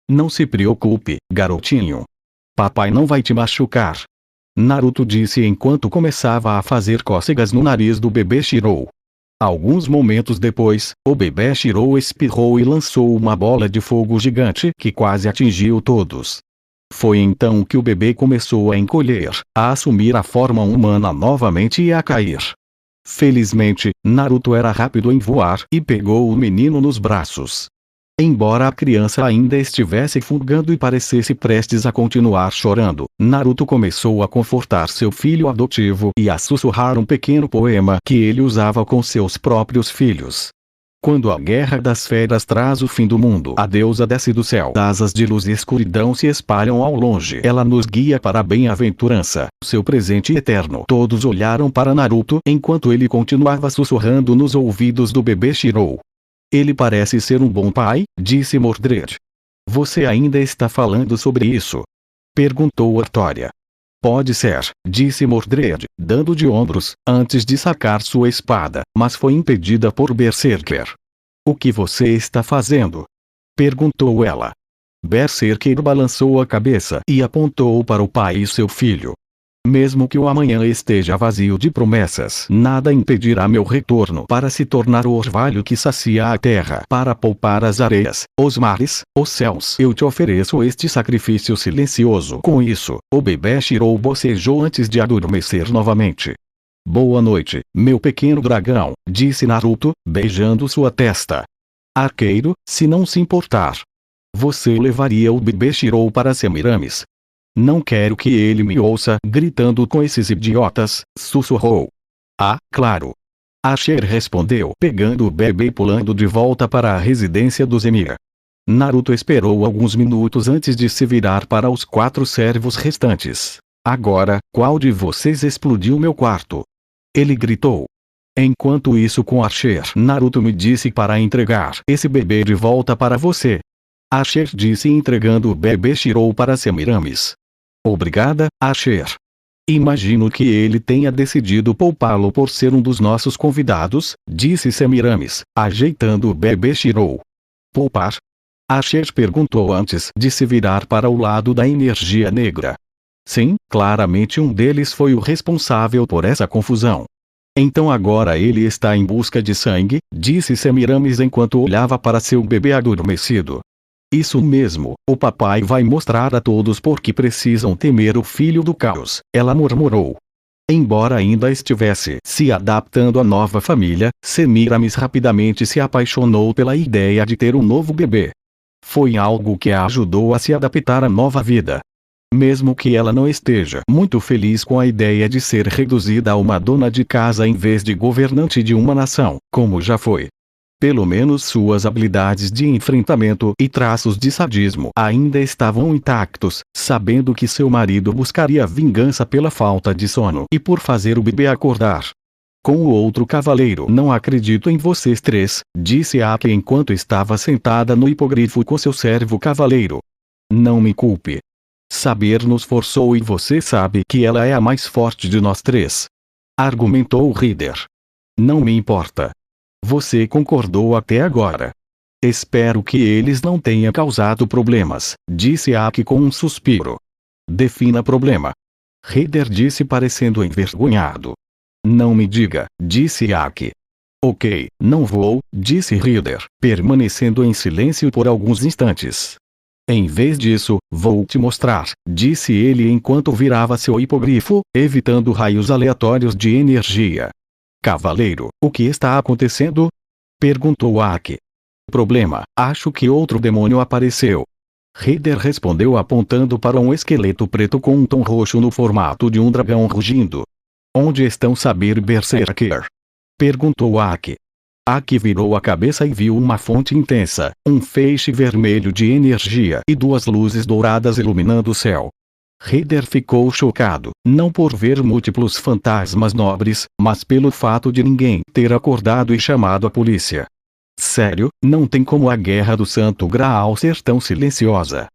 "Não se preocupe, garotinho. Papai não vai te machucar." Naruto disse enquanto começava a fazer cócegas no nariz do bebê Shirou. Alguns momentos depois, o bebê Shirou espirrou e lançou uma bola de fogo gigante que quase atingiu todos. Foi então que o bebê começou a encolher, a assumir a forma humana novamente e a cair. Felizmente, Naruto era rápido em voar e pegou o menino nos braços. Embora a criança ainda estivesse fungando e parecesse prestes a continuar chorando, Naruto começou a confortar seu filho adotivo e a sussurrar um pequeno poema que ele usava com seus próprios filhos. Quando a guerra das feras traz o fim do mundo, a deusa desce do céu. Asas de luz e escuridão se espalham ao longe. Ela nos guia para a bem-aventurança, seu presente eterno. Todos olharam para Naruto enquanto ele continuava sussurrando nos ouvidos do bebê Shirou. "Ele parece ser um bom pai", disse Mordred. "Você ainda está falando sobre isso?" perguntou Artória. "Pode ser", disse Mordred, dando de ombros, antes de sacar sua espada, mas foi impedida por Berserker. "O que você está fazendo?" perguntou ela. Berserker balançou a cabeça e apontou para o pai e seu filho. "Mesmo que o amanhã esteja vazio de promessas, nada impedirá meu retorno para se tornar o orvalho que sacia a terra, para poupar as areias, os mares, os céus. Eu te ofereço este sacrifício silencioso." Com isso, o bebê Shirou bocejou antes de adormecer novamente. "Boa noite, meu pequeno dragão", disse Naruto, beijando sua testa. "Arqueiro, se não se importar, você levaria o bebê Shirou para Semiramis?" "Não quero que ele me ouça gritando com esses idiotas", sussurrou. "Ah, claro." Asher respondeu, pegando o bebê e pulando de volta para a residência do Emir. Naruto esperou alguns minutos antes de se virar para os 4 servos restantes. "Agora, qual de vocês explodiu meu quarto?" ele gritou. "Enquanto isso com Asher, Naruto me disse para entregar esse bebê de volta para você." Asher disse entregando o bebê Shirou para Semiramis. "Obrigada, Asher. Imagino que ele tenha decidido poupá-lo por ser um dos nossos convidados", disse Semiramis, ajeitando o bebê Shirou. "Poupar?" Asher perguntou antes de se virar para o lado da energia negra. "Sim, claramente um deles foi o responsável por essa confusão." "Então agora ele está em busca de sangue", disse Semiramis enquanto olhava para seu bebê adormecido. "Isso mesmo, o papai vai mostrar a todos por que precisam temer o filho do caos", ela murmurou. Embora ainda estivesse se adaptando à nova família, Semiramis rapidamente se apaixonou pela ideia de ter um novo bebê. Foi algo que a ajudou a se adaptar à nova vida. Mesmo que ela não esteja muito feliz com a ideia de ser reduzida a uma dona de casa em vez de governante de uma nação, como já foi. Pelo menos suas habilidades de enfrentamento e traços de sadismo ainda estavam intactos, sabendo que seu marido buscaria vingança pela falta de sono e por fazer o bebê acordar. "Com o outro cavaleiro não acredito em vocês 3, disse Aki enquanto estava sentada no hipogrifo com seu servo cavaleiro. "Não me culpe. Saber nos forçou e você sabe que ela é a mais forte de nós 3. Argumentou Rider. "Não me importa. Você concordou até agora. Espero que eles não tenham causado problemas", disse Aki com um suspiro. "Defina problema", Rider disse parecendo envergonhado. "Não me diga", disse Aki. "Ok, não vou", disse Rider, permanecendo em silêncio por alguns instantes. "Em vez disso, vou te mostrar", disse ele enquanto virava seu hipogrifo, evitando raios aleatórios de energia. "Cavaleiro, o que está acontecendo?", perguntou Aki. Problema, acho que outro demônio apareceu. Reader respondeu apontando para um esqueleto preto com um tom roxo no formato de um dragão rugindo. Onde estão Saber Berserker? Perguntou Aki. Aki virou a cabeça e viu uma fonte intensa, um feixe vermelho de energia e duas luzes douradas iluminando o céu. Reader ficou chocado, não por ver múltiplos fantasmas nobres, mas pelo fato de ninguém ter acordado e chamado a polícia. Sério, não tem como a Guerra do Santo Graal ser tão silenciosa.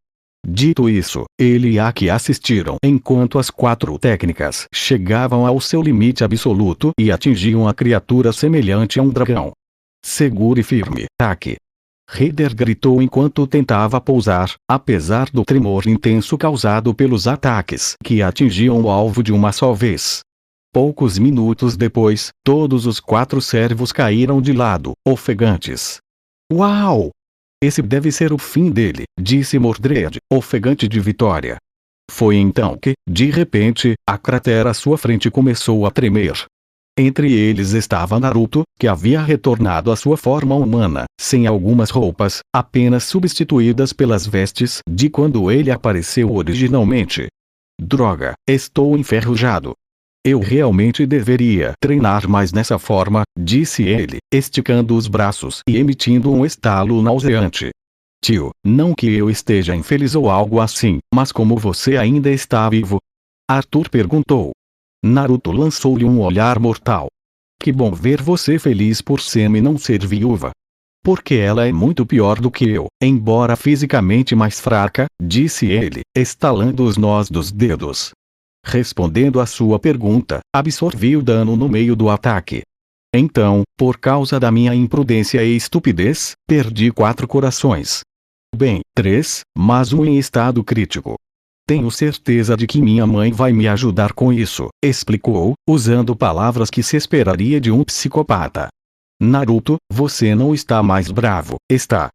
Dito isso, ele e Aki assistiram enquanto as 4 técnicas chegavam ao seu limite absoluto e atingiam a criatura semelhante a um dragão. Segure firme, Aki. Reader gritou enquanto tentava pousar, apesar do tremor intenso causado pelos ataques que atingiam o alvo de uma só vez. Poucos minutos depois, todos os 4 servos caíram de lado, ofegantes. Uau! Esse deve ser o fim dele, disse Mordred, ofegante de vitória. Foi então que, de repente, a cratera à sua frente começou a tremer. Entre eles estava Naruto, que havia retornado à sua forma humana, sem algumas roupas, apenas substituídas pelas vestes de quando ele apareceu originalmente. Droga, estou enferrujado. Eu realmente deveria treinar mais nessa forma, disse ele, esticando os braços e emitindo um estalo nauseante. Tio, não que eu esteja infeliz ou algo assim, mas como você ainda está vivo? Arthur perguntou. Naruto lançou-lhe um olhar mortal. Que bom ver você feliz por Semi não ser viúva. Porque ela é muito pior do que eu, embora fisicamente mais fraca, disse ele, estalando os nós dos dedos. Respondendo à sua pergunta, absorvi o dano no meio do ataque. Então, por causa da minha imprudência e estupidez, perdi 4 corações. Bem, 3, mas um em estado crítico. Tenho certeza de que minha mãe vai me ajudar com isso, explicou, usando palavras que se esperaria de um psicopata. Naruto, você não está mais bravo, está?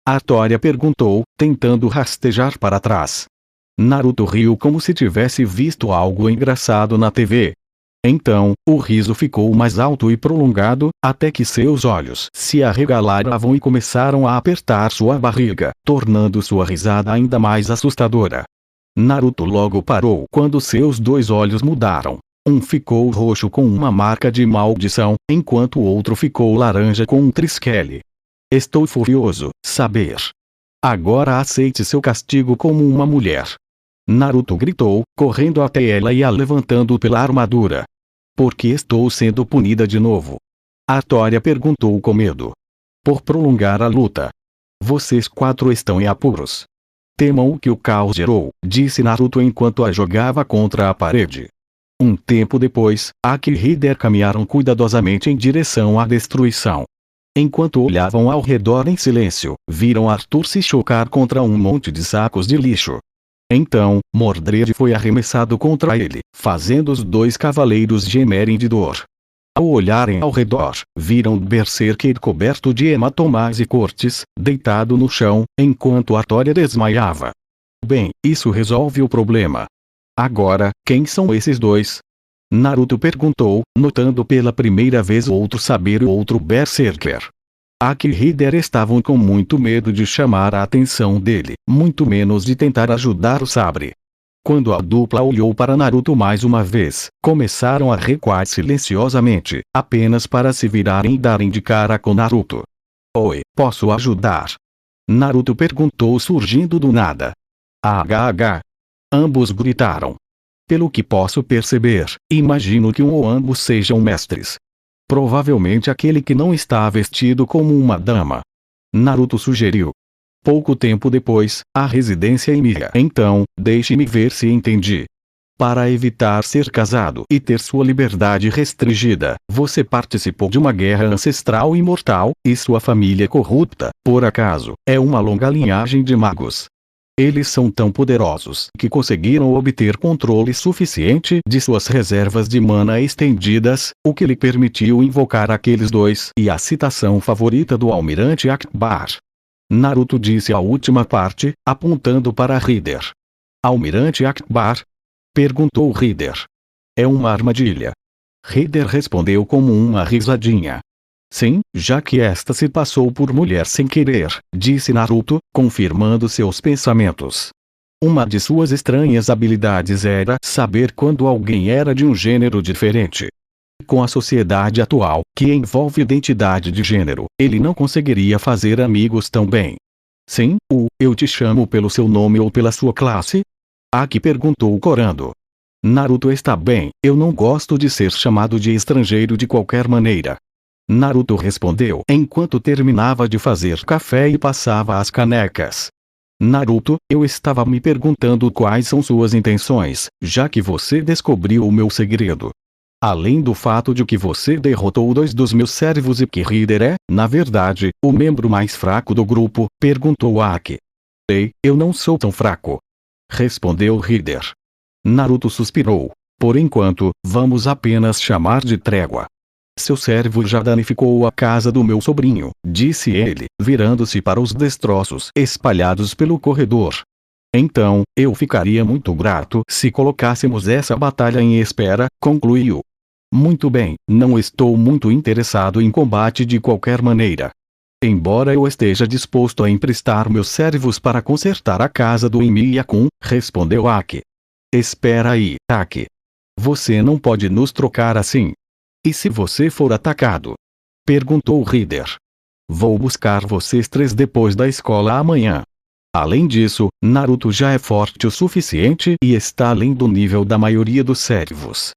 Artória perguntou, tentando rastejar para trás. Naruto riu como se tivesse visto algo engraçado na TV. Então, o riso ficou mais alto e prolongado, até que seus olhos se arregalaram e começaram a apertar sua barriga, tornando sua risada ainda mais assustadora. Naruto logo parou quando seus 2 olhos mudaram. Um ficou roxo com uma marca de maldição, enquanto o outro ficou laranja com um trisquele. Estou furioso, Saber. Agora aceite seu castigo como uma mulher. Naruto gritou, correndo até ela e a levantando pela armadura. Por que estou sendo punida de novo? Artória perguntou com medo. Por prolongar a luta. Vocês 4 estão em apuros. Temam o que o caos gerou, disse Naruto enquanto a jogava contra a parede. Um tempo depois, Aki e Reader caminharam cuidadosamente em direção à destruição. Enquanto olhavam ao redor em silêncio, viram Arthur se chocar contra um monte de sacos de lixo. Então, Mordred foi arremessado contra ele, fazendo os 2 cavaleiros gemerem de dor. Ao olharem ao redor, viram Berserker coberto de hematomas e cortes, deitado no chão, enquanto Artória desmaiava. Bem, isso resolve o problema. Agora, quem são esses 2? Naruto perguntou, notando pela primeira vez o outro Saber e o outro Berserker. Aki e Reader estavam com muito medo de chamar a atenção dele, muito menos de tentar ajudar o Sabre. Quando a dupla olhou para Naruto mais uma vez, começaram a recuar silenciosamente, apenas para se virarem e darem de cara com Naruto. Oi, posso ajudar? Naruto perguntou surgindo do nada. HH. Ambos gritaram. Pelo que posso perceber, imagino que um ou ambos sejam mestres. Provavelmente aquele que não está vestido como uma dama. Naruto sugeriu. Pouco tempo depois, a residência em Mia. Então, deixe-me ver se entendi. Para evitar ser casado e ter sua liberdade restringida, você participou de uma guerra ancestral imortal, e sua família corrupta, por acaso, é uma longa linhagem de magos. Eles são tão poderosos que conseguiram obter controle suficiente de suas reservas de mana estendidas, o que lhe permitiu invocar aqueles 2 e a citação favorita do Almirante Akbar. Naruto disse a última parte, apontando para Reader. Almirante Akbar? Perguntou Reader. É uma armadilha. Reader respondeu como uma risadinha. Sim, já que esta se passou por mulher sem querer, disse Naruto, confirmando seus pensamentos. Uma de suas estranhas habilidades era saber quando alguém era de um gênero diferente. Com a sociedade atual, que envolve identidade de gênero, ele não conseguiria fazer amigos tão bem. Sim, eu te chamo pelo seu nome ou pela sua classe? Aki perguntou corando. Naruto está bem, eu não gosto de ser chamado de estrangeiro de qualquer maneira. Naruto respondeu enquanto terminava de fazer café e passava as canecas. Naruto, eu estava me perguntando quais são suas intenções, já que você descobriu o meu segredo. Além do fato de que você derrotou 2 dos meus servos e que Hider é, na verdade, o membro mais fraco do grupo, perguntou Aki. Ei, eu não sou tão fraco. Respondeu Hider. Naruto suspirou. Por enquanto, vamos apenas chamar de trégua. Seu servo já danificou a casa do meu sobrinho, disse ele, virando-se para os destroços espalhados pelo corredor. Então, eu ficaria muito grato se colocássemos essa batalha em espera, concluiu. Muito bem, não estou muito interessado em combate de qualquer maneira. Embora eu esteja disposto a emprestar meus servos para consertar a casa do Emiya-kun, respondeu Aki. Espera aí, Aki. Você não pode nos trocar assim. E se você for atacado? Perguntou Hider. Vou buscar vocês 3 depois da escola amanhã. Além disso, Naruto já é forte o suficiente e está além do nível da maioria dos servos.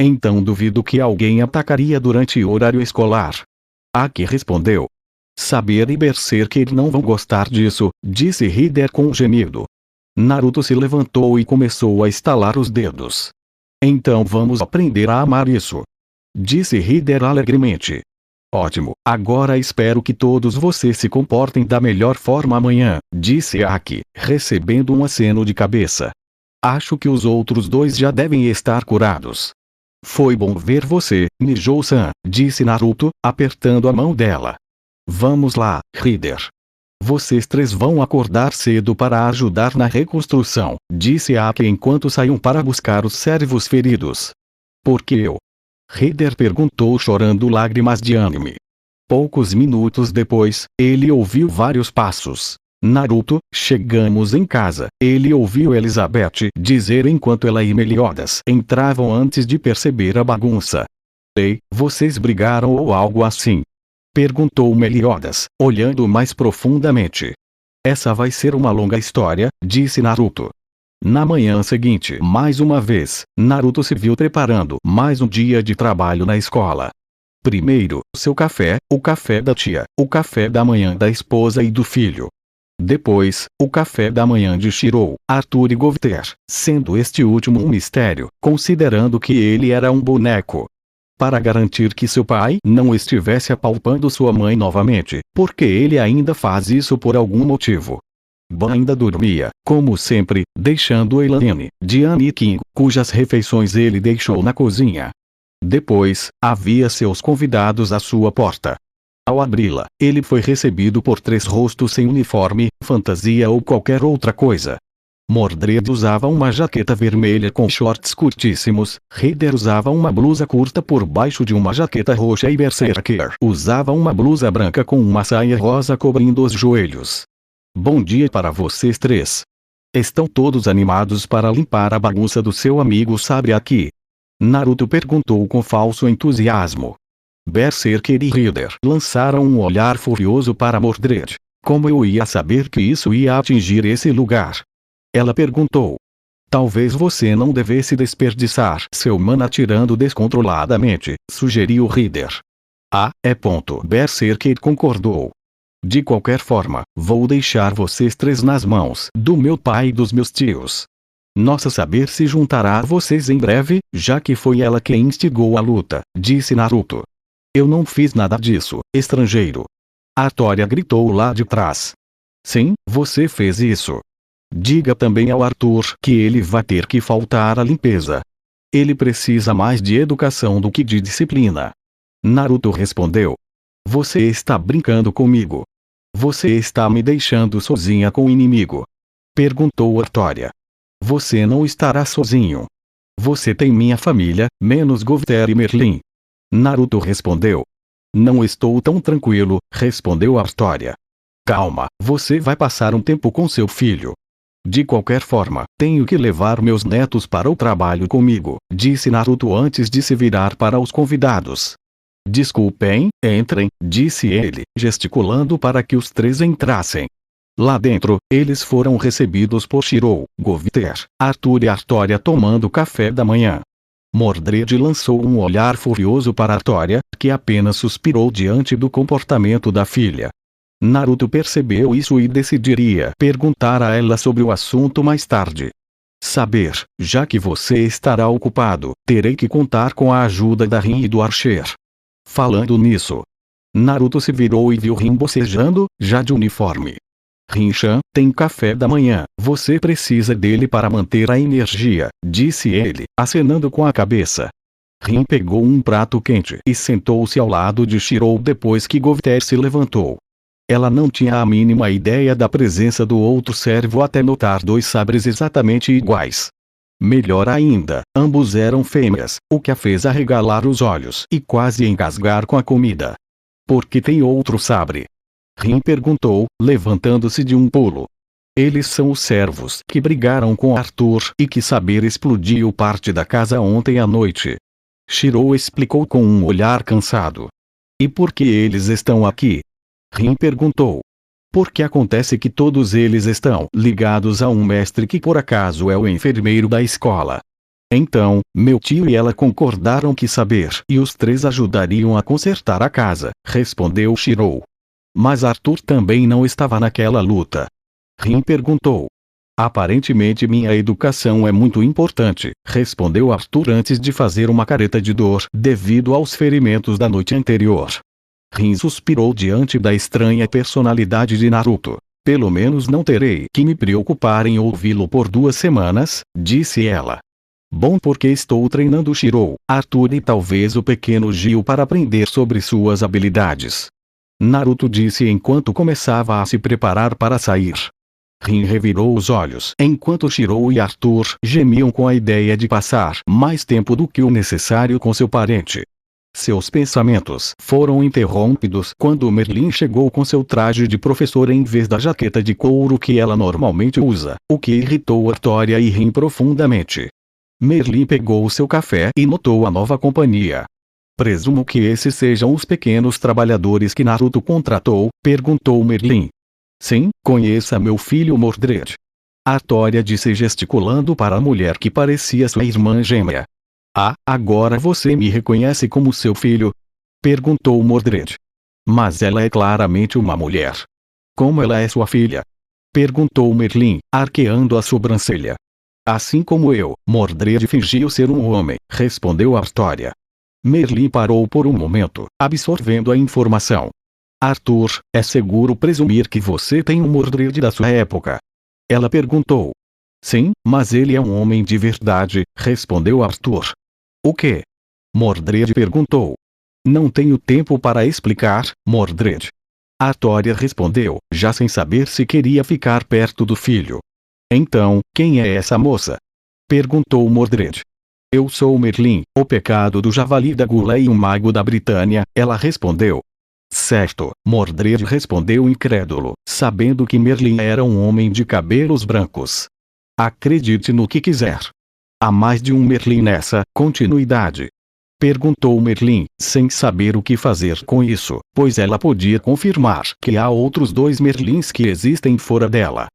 Então duvido que alguém atacaria durante o horário escolar. Aki respondeu. Saber e Berserker não vão gostar disso, disse Hider com um gemido. Naruto se levantou e começou a estalar os dedos. Então vamos aprender a amar isso. Disse Hider alegremente. Ótimo, agora espero que todos vocês se comportem da melhor forma amanhã, disse Aki, recebendo um aceno de cabeça. Acho que os outros 2 já devem estar curados. Foi bom ver você, Mijou-san, disse Naruto, apertando a mão dela. Vamos lá, Hider. Vocês 3 vão acordar cedo para ajudar na reconstrução, disse Aki enquanto saíam para buscar os servos feridos. Por que eu? Hider perguntou chorando lágrimas de ânime. Poucos minutos depois, ele ouviu vários passos. Naruto, chegamos em casa, ele ouviu Elizabeth dizer enquanto ela e Meliodas entravam antes de perceber a bagunça. Ei, vocês brigaram ou algo assim? Perguntou Meliodas, olhando mais profundamente. Essa vai ser uma longa história, disse Naruto. Na manhã seguinte, mais uma vez, Naruto se viu preparando mais um dia de trabalho na escola. Primeiro, seu café, o café da tia, o café da manhã da esposa e do filho. Depois, o café da manhã de Shirou, Arthur e Govter, sendo este último um mistério, considerando que ele era um boneco. Para garantir que seu pai não estivesse apalpando sua mãe novamente, porque ele ainda faz isso por algum motivo. Ban ainda dormia, como sempre, deixando Elaine, Diane e King, cujas refeições ele deixou na cozinha. Depois, havia seus convidados à sua porta. Ao abri-la, ele foi recebido por 3 rostos sem uniforme, fantasia ou qualquer outra coisa. Mordred usava uma jaqueta vermelha com shorts curtíssimos, Hider usava uma blusa curta por baixo de uma jaqueta roxa e Berserker usava uma blusa branca com uma saia rosa cobrindo os joelhos. Bom dia para vocês 3. Estão todos animados para limpar a bagunça do seu amigo Sabre aqui? Naruto perguntou com falso entusiasmo. Berserker e Hider lançaram um olhar furioso para Mordred. Como eu ia saber que isso ia atingir esse lugar? Ela perguntou. Talvez você não devesse desperdiçar seu mana atirando descontroladamente, sugeriu Hider. Ah, é ponto. Berserker concordou. De qualquer forma, vou deixar vocês 3 nas mãos do meu pai e dos meus tios. Nossa Saber se juntará a vocês em breve, já que foi ela quem instigou a luta, disse Naruto. Eu não fiz nada disso, estrangeiro. Artória gritou lá de trás. Sim, você fez isso. Diga também ao Arthur que ele vai ter que faltar à limpeza. Ele precisa mais de educação do que de disciplina. Naruto respondeu. Você está brincando comigo. Você está me deixando sozinha com o inimigo. Perguntou Artória. Você não estará sozinho. Você tem minha família, menos Govter e Merlin. Naruto respondeu. Não estou tão tranquilo, respondeu Artória. Calma, você vai passar um tempo com seu filho. De qualquer forma, tenho que levar meus netos para o trabalho comigo, disse Naruto antes de se virar para os convidados. Desculpem, entrem, disse ele, gesticulando para que os três entrassem. Lá dentro, eles foram recebidos por Shirou, Goviter, Arthur e Artória tomando café da manhã. Mordred lançou um olhar furioso para Artória, que apenas suspirou diante do comportamento da filha. Naruto percebeu isso e decidiria perguntar a ela sobre o assunto mais tarde. Saber, já que você estará ocupado, terei que contar com a ajuda da Rin e do Archer. Falando nisso, Naruto se virou e viu Rin bocejando, já de uniforme. Rin-chan, tem café da manhã, você precisa dele para manter a energia, disse ele, acenando com a cabeça. Rin pegou um prato quente e sentou-se ao lado de Shirou depois que Goviter se levantou. Ela não tinha a mínima ideia da presença do outro servo até notar dois sabres exatamente iguais. Melhor ainda, ambos eram fêmeas, o que a fez arregalar os olhos e quase engasgar com a comida. Por que tem outro sabre? Rin perguntou, levantando-se de um pulo. Eles são os servos que brigaram com Arthur e que saber explodiu parte da casa ontem à noite. Shirou explicou com um olhar cansado. E por que eles estão aqui? Rin perguntou. Porque acontece que todos eles estão ligados a um mestre que por acaso é o enfermeiro da escola. Então, meu tio e ela concordaram que saber e os três ajudariam a consertar a casa, respondeu Shirou. Mas Arthur também não estava naquela luta. Rin perguntou. Aparentemente minha educação é muito importante, respondeu Arthur antes de fazer uma careta de dor devido aos ferimentos da noite anterior. Rin suspirou diante da estranha personalidade de Naruto. Pelo menos não terei que me preocupar em ouvi-lo por 2 semanas, disse ela. Bom, porque estou treinando Shirou, Arthur e talvez o pequeno Gil para aprender sobre suas habilidades. Naruto disse enquanto começava a se preparar para sair. Rin revirou os olhos enquanto Shirou e Arthur gemiam com a ideia de passar mais tempo do que o necessário com seu parente. Seus pensamentos foram interrompidos quando Merlin chegou com seu traje de professor em vez da jaqueta de couro que ela normalmente usa, o que irritou Artória e Rin profundamente. Merlin pegou seu café e notou a nova companhia. Presumo que esses sejam os pequenos trabalhadores que Naruto contratou, perguntou Merlin. Sim, conheça meu filho Mordred. Artória disse gesticulando para a mulher que parecia sua irmã gêmea. Ah, agora você me reconhece como seu filho? Perguntou Mordred. Mas ela é claramente uma mulher. Como ela é sua filha? Perguntou Merlin, arqueando a sobrancelha. Assim como eu, Mordred fingiu ser um homem, respondeu Artória. Merlin parou por um momento, absorvendo a informação. Arthur, é seguro presumir que você tem um Mordred da sua época? Ela perguntou. Sim, mas ele é um homem de verdade, respondeu Arthur. O quê? Mordred perguntou. Não tenho tempo para explicar, Mordred. Artória respondeu, já sem saber se queria ficar perto do filho. Então, quem é essa moça? Perguntou Mordred. Eu sou Merlin, o pecado do javali da gula e um mago da Britânia, ela respondeu. Certo, Mordred respondeu incrédulo, sabendo que Merlin era um homem de cabelos brancos. Acredite no que quiser. Há mais de um Merlin nessa continuidade. Perguntou Merlin, sem saber o que fazer com isso, pois ela podia confirmar que há outros 2 Merlins que existem fora dela.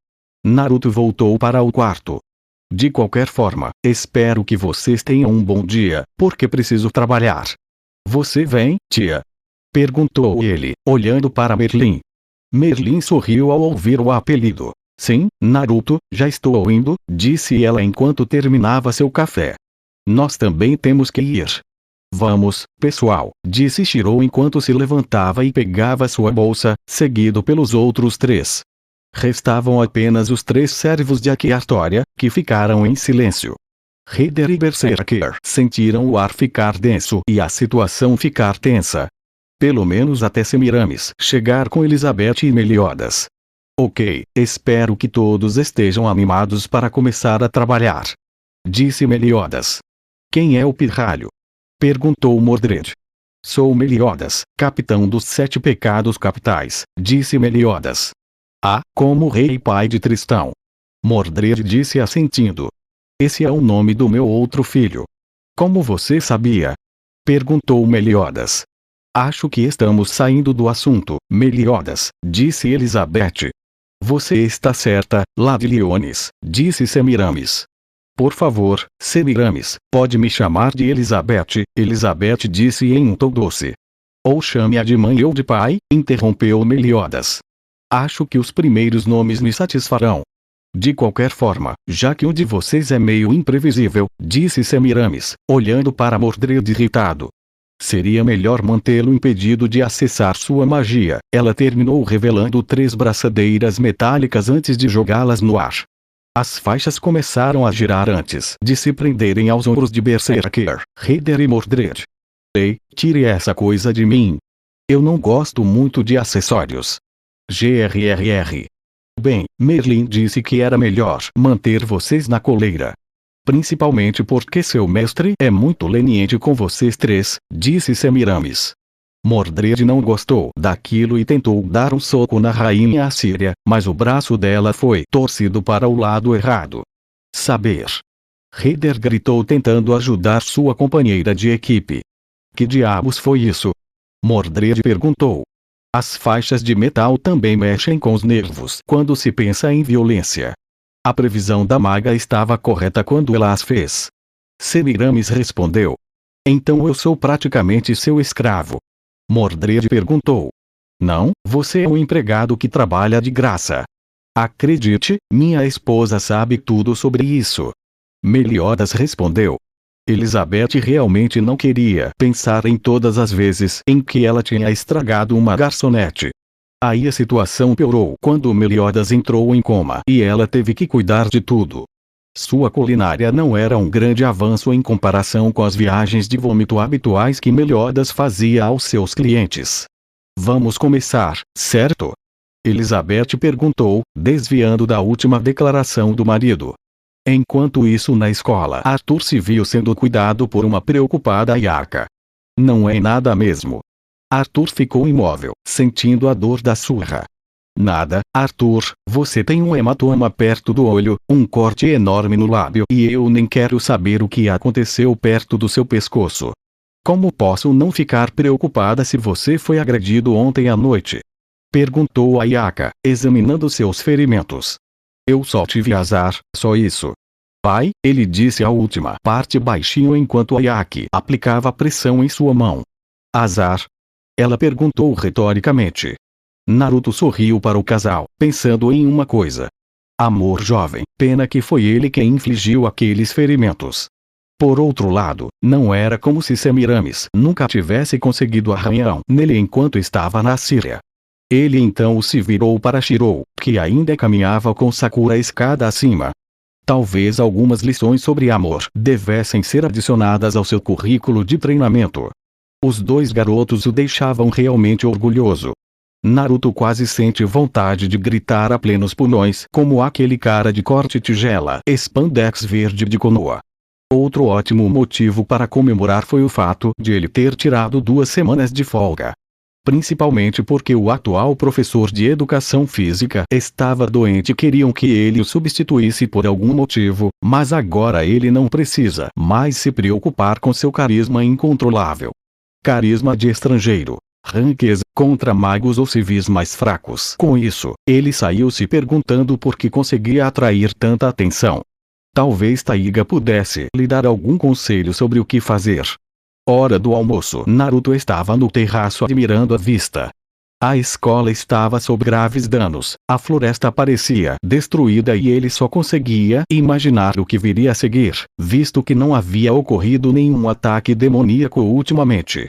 Naruto voltou para o quarto. De qualquer forma, espero que vocês tenham um bom dia, porque preciso trabalhar. Você vem, tia? Perguntou ele, olhando para Merlin. Merlin sorriu ao ouvir o apelido. Sim, Naruto, já estou indo, disse ela enquanto terminava seu café. Nós também temos que ir. Vamos, pessoal, disse Shirou enquanto se levantava e pegava sua bolsa, seguido pelos outros 3. Restavam apenas os 3 servos de Artória, que ficaram em silêncio. Rider e Berserker sentiram o ar ficar denso e a situação ficar tensa. Pelo menos até Semiramis chegar com Elizabeth e Meliodas. Ok, espero que todos estejam animados para começar a trabalhar. Disse Meliodas. Quem é o pirralho? Perguntou Mordred. Sou Meliodas, capitão dos 7 pecados capitais, disse Meliodas. Ah, como rei e pai de Tristão. Mordred disse assentindo. Esse é o nome do meu outro filho. Como você sabia? Perguntou Meliodas. Acho que estamos saindo do assunto, Meliodas, disse Elizabeth. Você está certa, Ladiliones, disse Semiramis. Por favor, Semiramis, pode me chamar de Elizabeth, Elizabeth disse em um tom doce. Ou chame-a de mãe ou de pai, interrompeu Meliodas. Acho que os primeiros nomes me satisfarão. De qualquer forma, já que um de vocês é meio imprevisível, disse Semiramis, olhando para Mordred irritado. Seria melhor mantê-lo impedido de acessar sua magia. Ela terminou revelando 3 braçadeiras metálicas antes de jogá-las no ar. As faixas começaram a girar antes de se prenderem aos ombros de Berserker, Heider e Mordred. Ei, tire essa coisa de mim. Eu não gosto muito de acessórios. Grrr. Bem, Merlin disse que era melhor manter vocês na coleira. Principalmente porque seu mestre é muito leniente com vocês 3, disse Semiramis. Mordred não gostou daquilo e tentou dar um soco na rainha assíria, mas o braço dela foi torcido para o lado errado. Saber. Heider gritou tentando ajudar sua companheira de equipe. Que diabos foi isso? Mordred perguntou. As faixas de metal também mexem com os nervos quando se pensa em violência. A previsão da maga estava correta quando ela as fez. Semiramis respondeu. Então eu sou praticamente seu escravo. Mordred perguntou. Não, você é um empregado que trabalha de graça. Acredite, minha esposa sabe tudo sobre isso. Meliodas respondeu. Elizabeth realmente não queria pensar em todas as vezes em que ela tinha estragado uma garçonete. Aí a situação piorou quando Meliodas entrou em coma e ela teve que cuidar de tudo. Sua culinária não era um grande avanço em comparação com as viagens de vômito habituais que Meliodas fazia aos seus clientes. Vamos começar, certo? Elizabeth perguntou, desviando da última declaração do marido. Enquanto isso na escola Arthur se viu sendo cuidado por uma preocupada Ayaka. Não é nada mesmo. Arthur ficou imóvel, sentindo a dor da surra. Nada, Arthur, você tem um hematoma perto do olho, um corte enorme no lábio e eu nem quero saber o que aconteceu perto do seu pescoço. Como posso não ficar preocupada se você foi agredido ontem à noite? Perguntou Ayaka, examinando seus ferimentos. Eu só tive azar, só isso. Pai, ele disse a última parte baixinho enquanto Ayaki aplicava pressão em sua mão. Azar? Ela perguntou retoricamente. Naruto sorriu para o casal, pensando em uma coisa. Amor jovem, pena que foi ele quem infligiu aqueles ferimentos. Por outro lado, não era como se Semiramis nunca tivesse conseguido arranhão nele enquanto estava na Síria. Ele então se virou para Shirou, que ainda caminhava com Sakura escada acima. Talvez algumas lições sobre amor devessem ser adicionadas ao seu currículo de treinamento. Os 2 garotos o deixavam realmente orgulhoso. Naruto quase sente vontade de gritar a plenos pulmões como aquele cara de corte tigela spandex verde de Konoha. Outro ótimo motivo para comemorar foi o fato de ele ter tirado 2 semanas de folga. Principalmente porque o atual professor de educação física estava doente e queriam que ele o substituísse por algum motivo, mas agora ele não precisa mais se preocupar com seu carisma incontrolável. Carisma de estrangeiro. Ranqueza contra magos ou civis mais fracos. Com isso, ele saiu se perguntando por que conseguia atrair tanta atenção. Talvez Taiga pudesse lhe dar algum conselho sobre o que fazer. Hora do almoço. Naruto estava no terraço admirando a vista. A escola estava sob graves danos, a floresta parecia destruída e ele só conseguia imaginar o que viria a seguir, visto que não havia ocorrido nenhum ataque demoníaco ultimamente.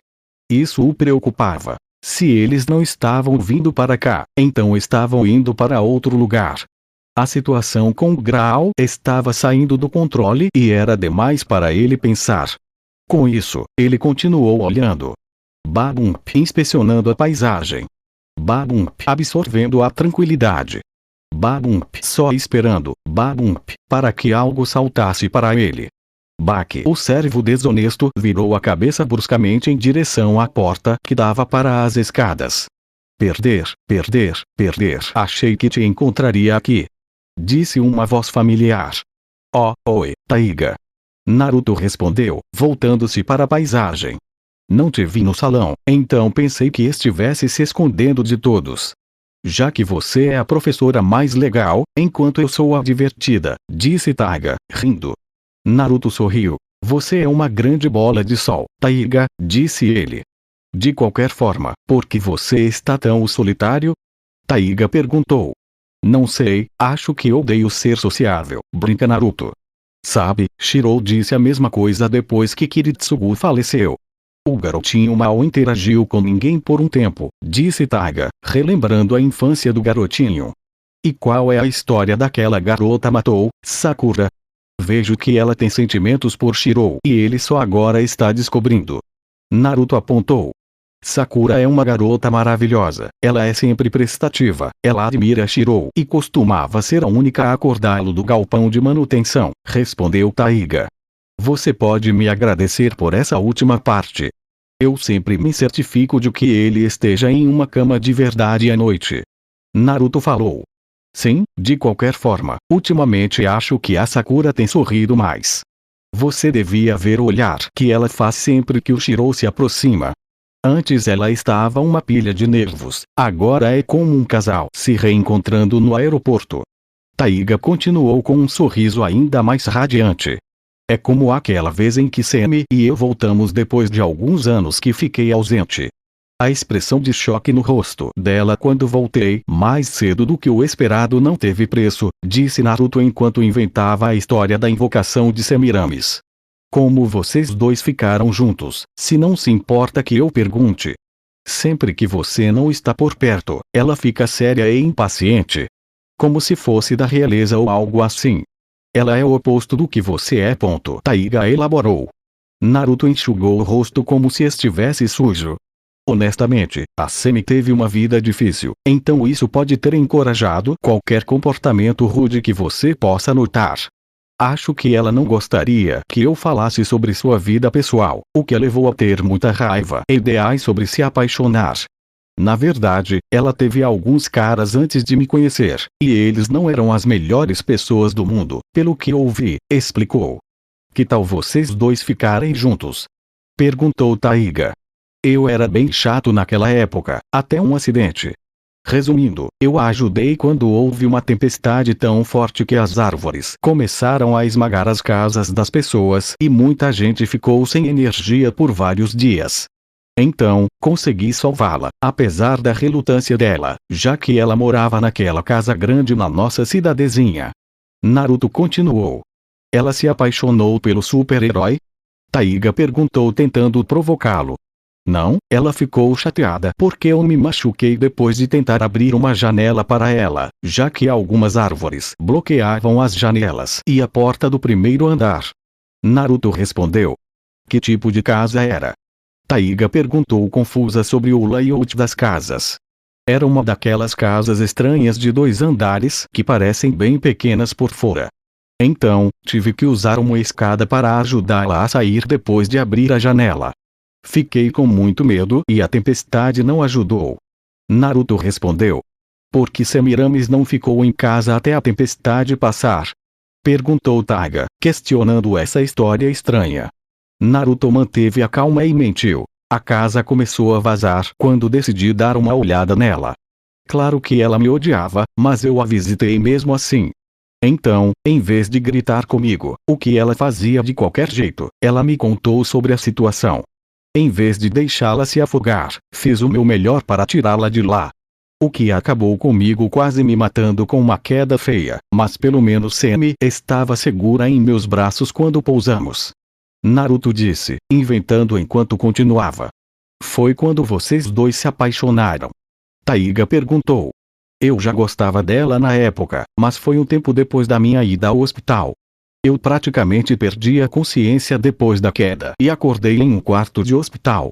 Isso o preocupava. Se eles não estavam vindo para cá, então estavam indo para outro lugar. A situação com Graal estava saindo do controle e era demais para ele pensar. Com isso, ele continuou olhando. Babump inspecionando a paisagem. Babump absorvendo a tranquilidade. Babump só esperando, Babump, para que algo saltasse para ele. Baki, o servo desonesto, virou a cabeça bruscamente em direção à porta que dava para as escadas. Perder, perder, perder. Achei que te encontraria aqui. Disse uma voz familiar. Oh, oi, Taiga. Naruto respondeu, voltando-se para a paisagem. Não te vi no salão, então pensei que estivesse se escondendo de todos. Já que você é a professora mais legal, enquanto eu sou a divertida, disse Taiga, rindo. Naruto sorriu. Você é uma grande bola de sol, Taiga, disse ele. De qualquer forma, por que você está tão solitário? Taiga perguntou. Não sei, acho que odeio ser sociável, brinca Naruto. Sabe, Shirou disse a mesma coisa depois que Kiritsugu faleceu. O garotinho mal interagiu com ninguém por um tempo, disse Taiga, relembrando a infância do garotinho. E qual é a história daquela garota matou, Sakura? Vejo que ela tem sentimentos por Shirou e ele só agora está descobrindo. Naruto apontou. Sakura é uma garota maravilhosa, ela é sempre prestativa, ela admira Shirou e costumava ser a única a acordá-lo do galpão de manutenção, respondeu Taiga. Você pode me agradecer por essa última parte. Eu sempre me certifico de que ele esteja em uma cama de verdade à noite. Naruto falou. Sim, de qualquer forma, ultimamente acho que a Sakura tem sorrido mais. Você devia ver o olhar que ela faz sempre que o Shirou se aproxima. Antes ela estava uma pilha de nervos, agora é como um casal se reencontrando no aeroporto. Taiga continuou com um sorriso ainda mais radiante. É como aquela vez em que Semi e eu voltamos depois de alguns anos que fiquei ausente. A expressão de choque no rosto dela quando voltei mais cedo do que o esperado não teve preço, disse Naruto enquanto inventava a história da invocação de Semiramis. Como vocês dois ficaram juntos, se não se importa que eu pergunte? Sempre que você não está por perto, ela fica séria e impaciente. Como se fosse da realeza ou algo assim. Ela é o oposto do que você é. Taiga elaborou. Naruto enxugou o rosto como se estivesse sujo. Honestamente, a Semi teve uma vida difícil, então isso pode ter encorajado qualquer comportamento rude que você possa notar. Acho que ela não gostaria que eu falasse sobre sua vida pessoal, o que a levou a ter muita raiva e ideais sobre se apaixonar. Na verdade, ela teve alguns caras antes de me conhecer, e eles não eram as melhores pessoas do mundo, pelo que ouvi, explicou. Que tal vocês dois ficarem juntos? Perguntou Taiga. Eu era bem chato naquela época, até um acidente. Resumindo, eu a ajudei quando houve uma tempestade tão forte que as árvores começaram a esmagar as casas das pessoas e muita gente ficou sem energia por vários dias. Então, consegui salvá-la, apesar da relutância dela, já que ela morava naquela casa grande na nossa cidadezinha. Naruto continuou. Ela se apaixonou pelo super-herói? Taiga perguntou tentando provocá-lo. Não, ela ficou chateada porque eu me machuquei depois de tentar abrir uma janela para ela, já que algumas árvores bloqueavam as janelas e a porta do primeiro andar. Naruto respondeu. Que tipo de casa era? Taiga perguntou confusa sobre o layout das casas. Era uma daquelas casas estranhas de 2 andares que parecem bem pequenas por fora. Então, tive que usar uma escada para ajudá-la a sair depois de abrir a janela. Fiquei com muito medo e a tempestade não ajudou. Naruto respondeu. Por que Semiramis não ficou em casa até a tempestade passar? Perguntou Taiga, questionando essa história estranha. Naruto manteve a calma e mentiu. A casa começou a vazar quando decidi dar uma olhada nela. Claro que ela me odiava, mas eu a visitei mesmo assim. Então, em vez de gritar comigo, o que ela fazia de qualquer jeito, ela me contou sobre a situação. Em vez de deixá-la se afogar, fiz o meu melhor para tirá-la de lá. O que acabou comigo quase me matando com uma queda feia, mas pelo menos Semi estava segura em meus braços quando pousamos. Naruto disse, inventando enquanto continuava. Foi quando vocês dois se apaixonaram? Taiga perguntou. Eu já gostava dela na época, mas foi um tempo depois da minha ida ao hospital. Eu praticamente perdi a consciência depois da queda e acordei em um quarto de hospital.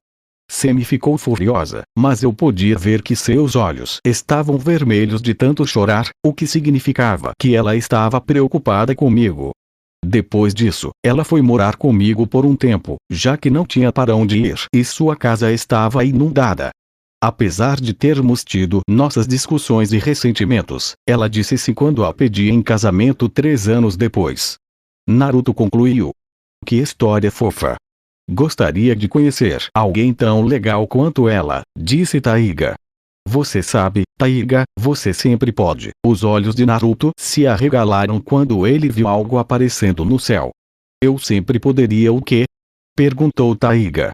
Semi ficou furiosa, mas eu podia ver que seus olhos estavam vermelhos de tanto chorar, o que significava que ela estava preocupada comigo. Depois disso, ela foi morar comigo por um tempo, já que não tinha para onde ir e sua casa estava inundada. Apesar de termos tido nossas discussões e ressentimentos, ela disse sim quando a pedi em casamento 3 anos depois. Naruto concluiu. Que história fofa. Gostaria de conhecer alguém tão legal quanto ela, disse Taiga. Você sabe, Taiga, você sempre pode. Os olhos de Naruto se arregalaram quando ele viu algo aparecendo no céu. Eu sempre poderia o quê? Perguntou Taiga.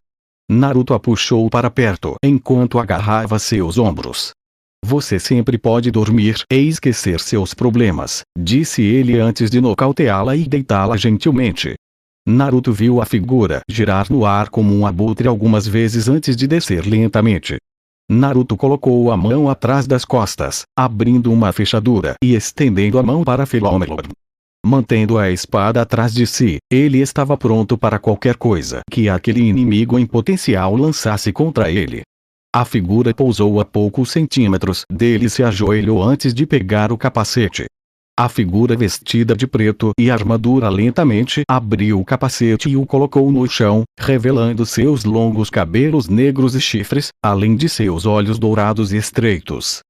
Naruto a puxou para perto enquanto agarrava seus ombros. Você sempre pode dormir e esquecer seus problemas, disse ele antes de nocauteá-la e deitá-la gentilmente. Naruto viu a figura girar no ar como um abutre algumas vezes antes de descer lentamente. Naruto colocou a mão atrás das costas, abrindo uma fechadura e estendendo a mão para Philomel. Mantendo a espada atrás de si, ele estava pronto para qualquer coisa que aquele inimigo em potencial lançasse contra ele. A figura pousou a poucos centímetros dele e se ajoelhou antes de pegar o capacete. A figura vestida de preto e armadura lentamente abriu o capacete e o colocou no chão, revelando seus longos cabelos negros e chifres, além de seus olhos dourados e estreitos.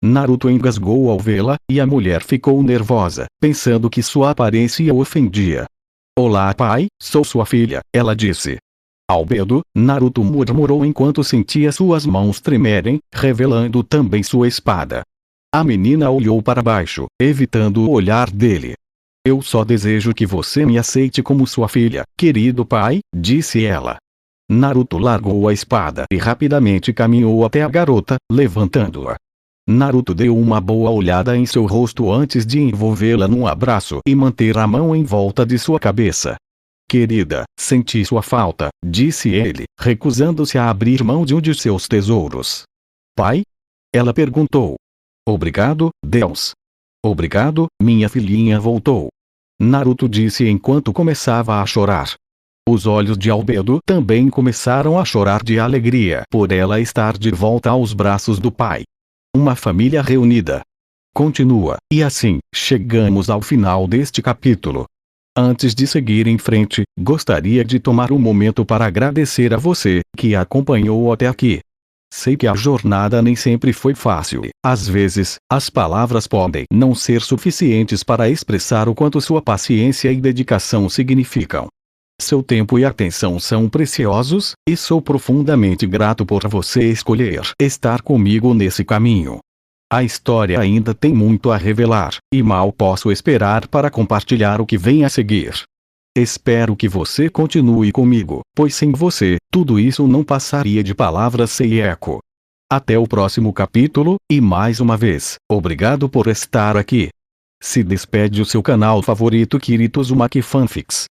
Naruto engasgou ao vê-la, e a mulher ficou nervosa, pensando que sua aparência o ofendia. Olá pai, sou sua filha, ela disse. Albedo, Naruto murmurou enquanto sentia suas mãos tremerem, revelando também sua espada. A menina olhou para baixo, evitando o olhar dele. Eu só desejo que você me aceite como sua filha, querido pai, disse ela. Naruto largou a espada e rapidamente caminhou até a garota, levantando-a. Naruto deu uma boa olhada em seu rosto antes de envolvê-la num abraço e manter a mão em volta de sua cabeça. Querida, senti sua falta, disse ele, recusando-se a abrir mão de um de seus tesouros. Pai? Ela perguntou. Obrigado, Deus. Obrigado, minha filhinha voltou. Naruto disse enquanto começava a chorar. Os olhos de Albedo também começaram a chorar de alegria por ela estar de volta aos braços do pai. Uma família reunida. Continua, e assim, chegamos ao final deste capítulo. Antes de seguir em frente, gostaria de tomar um momento para agradecer a você, que acompanhou até aqui. Sei que a jornada nem sempre foi fácil. Às vezes, as palavras podem não ser suficientes para expressar o quanto sua paciência e dedicação significam. Seu tempo e atenção são preciosos, e sou profundamente grato por você escolher estar comigo nesse caminho. A história ainda tem muito a revelar, e mal posso esperar para compartilhar o que vem a seguir. Espero que você continue comigo, pois sem você, tudo isso não passaria de palavras sem eco. Até o próximo capítulo, e mais uma vez, obrigado por estar aqui. Se despede o seu canal favorito Kirito Uzumaki Fanfics.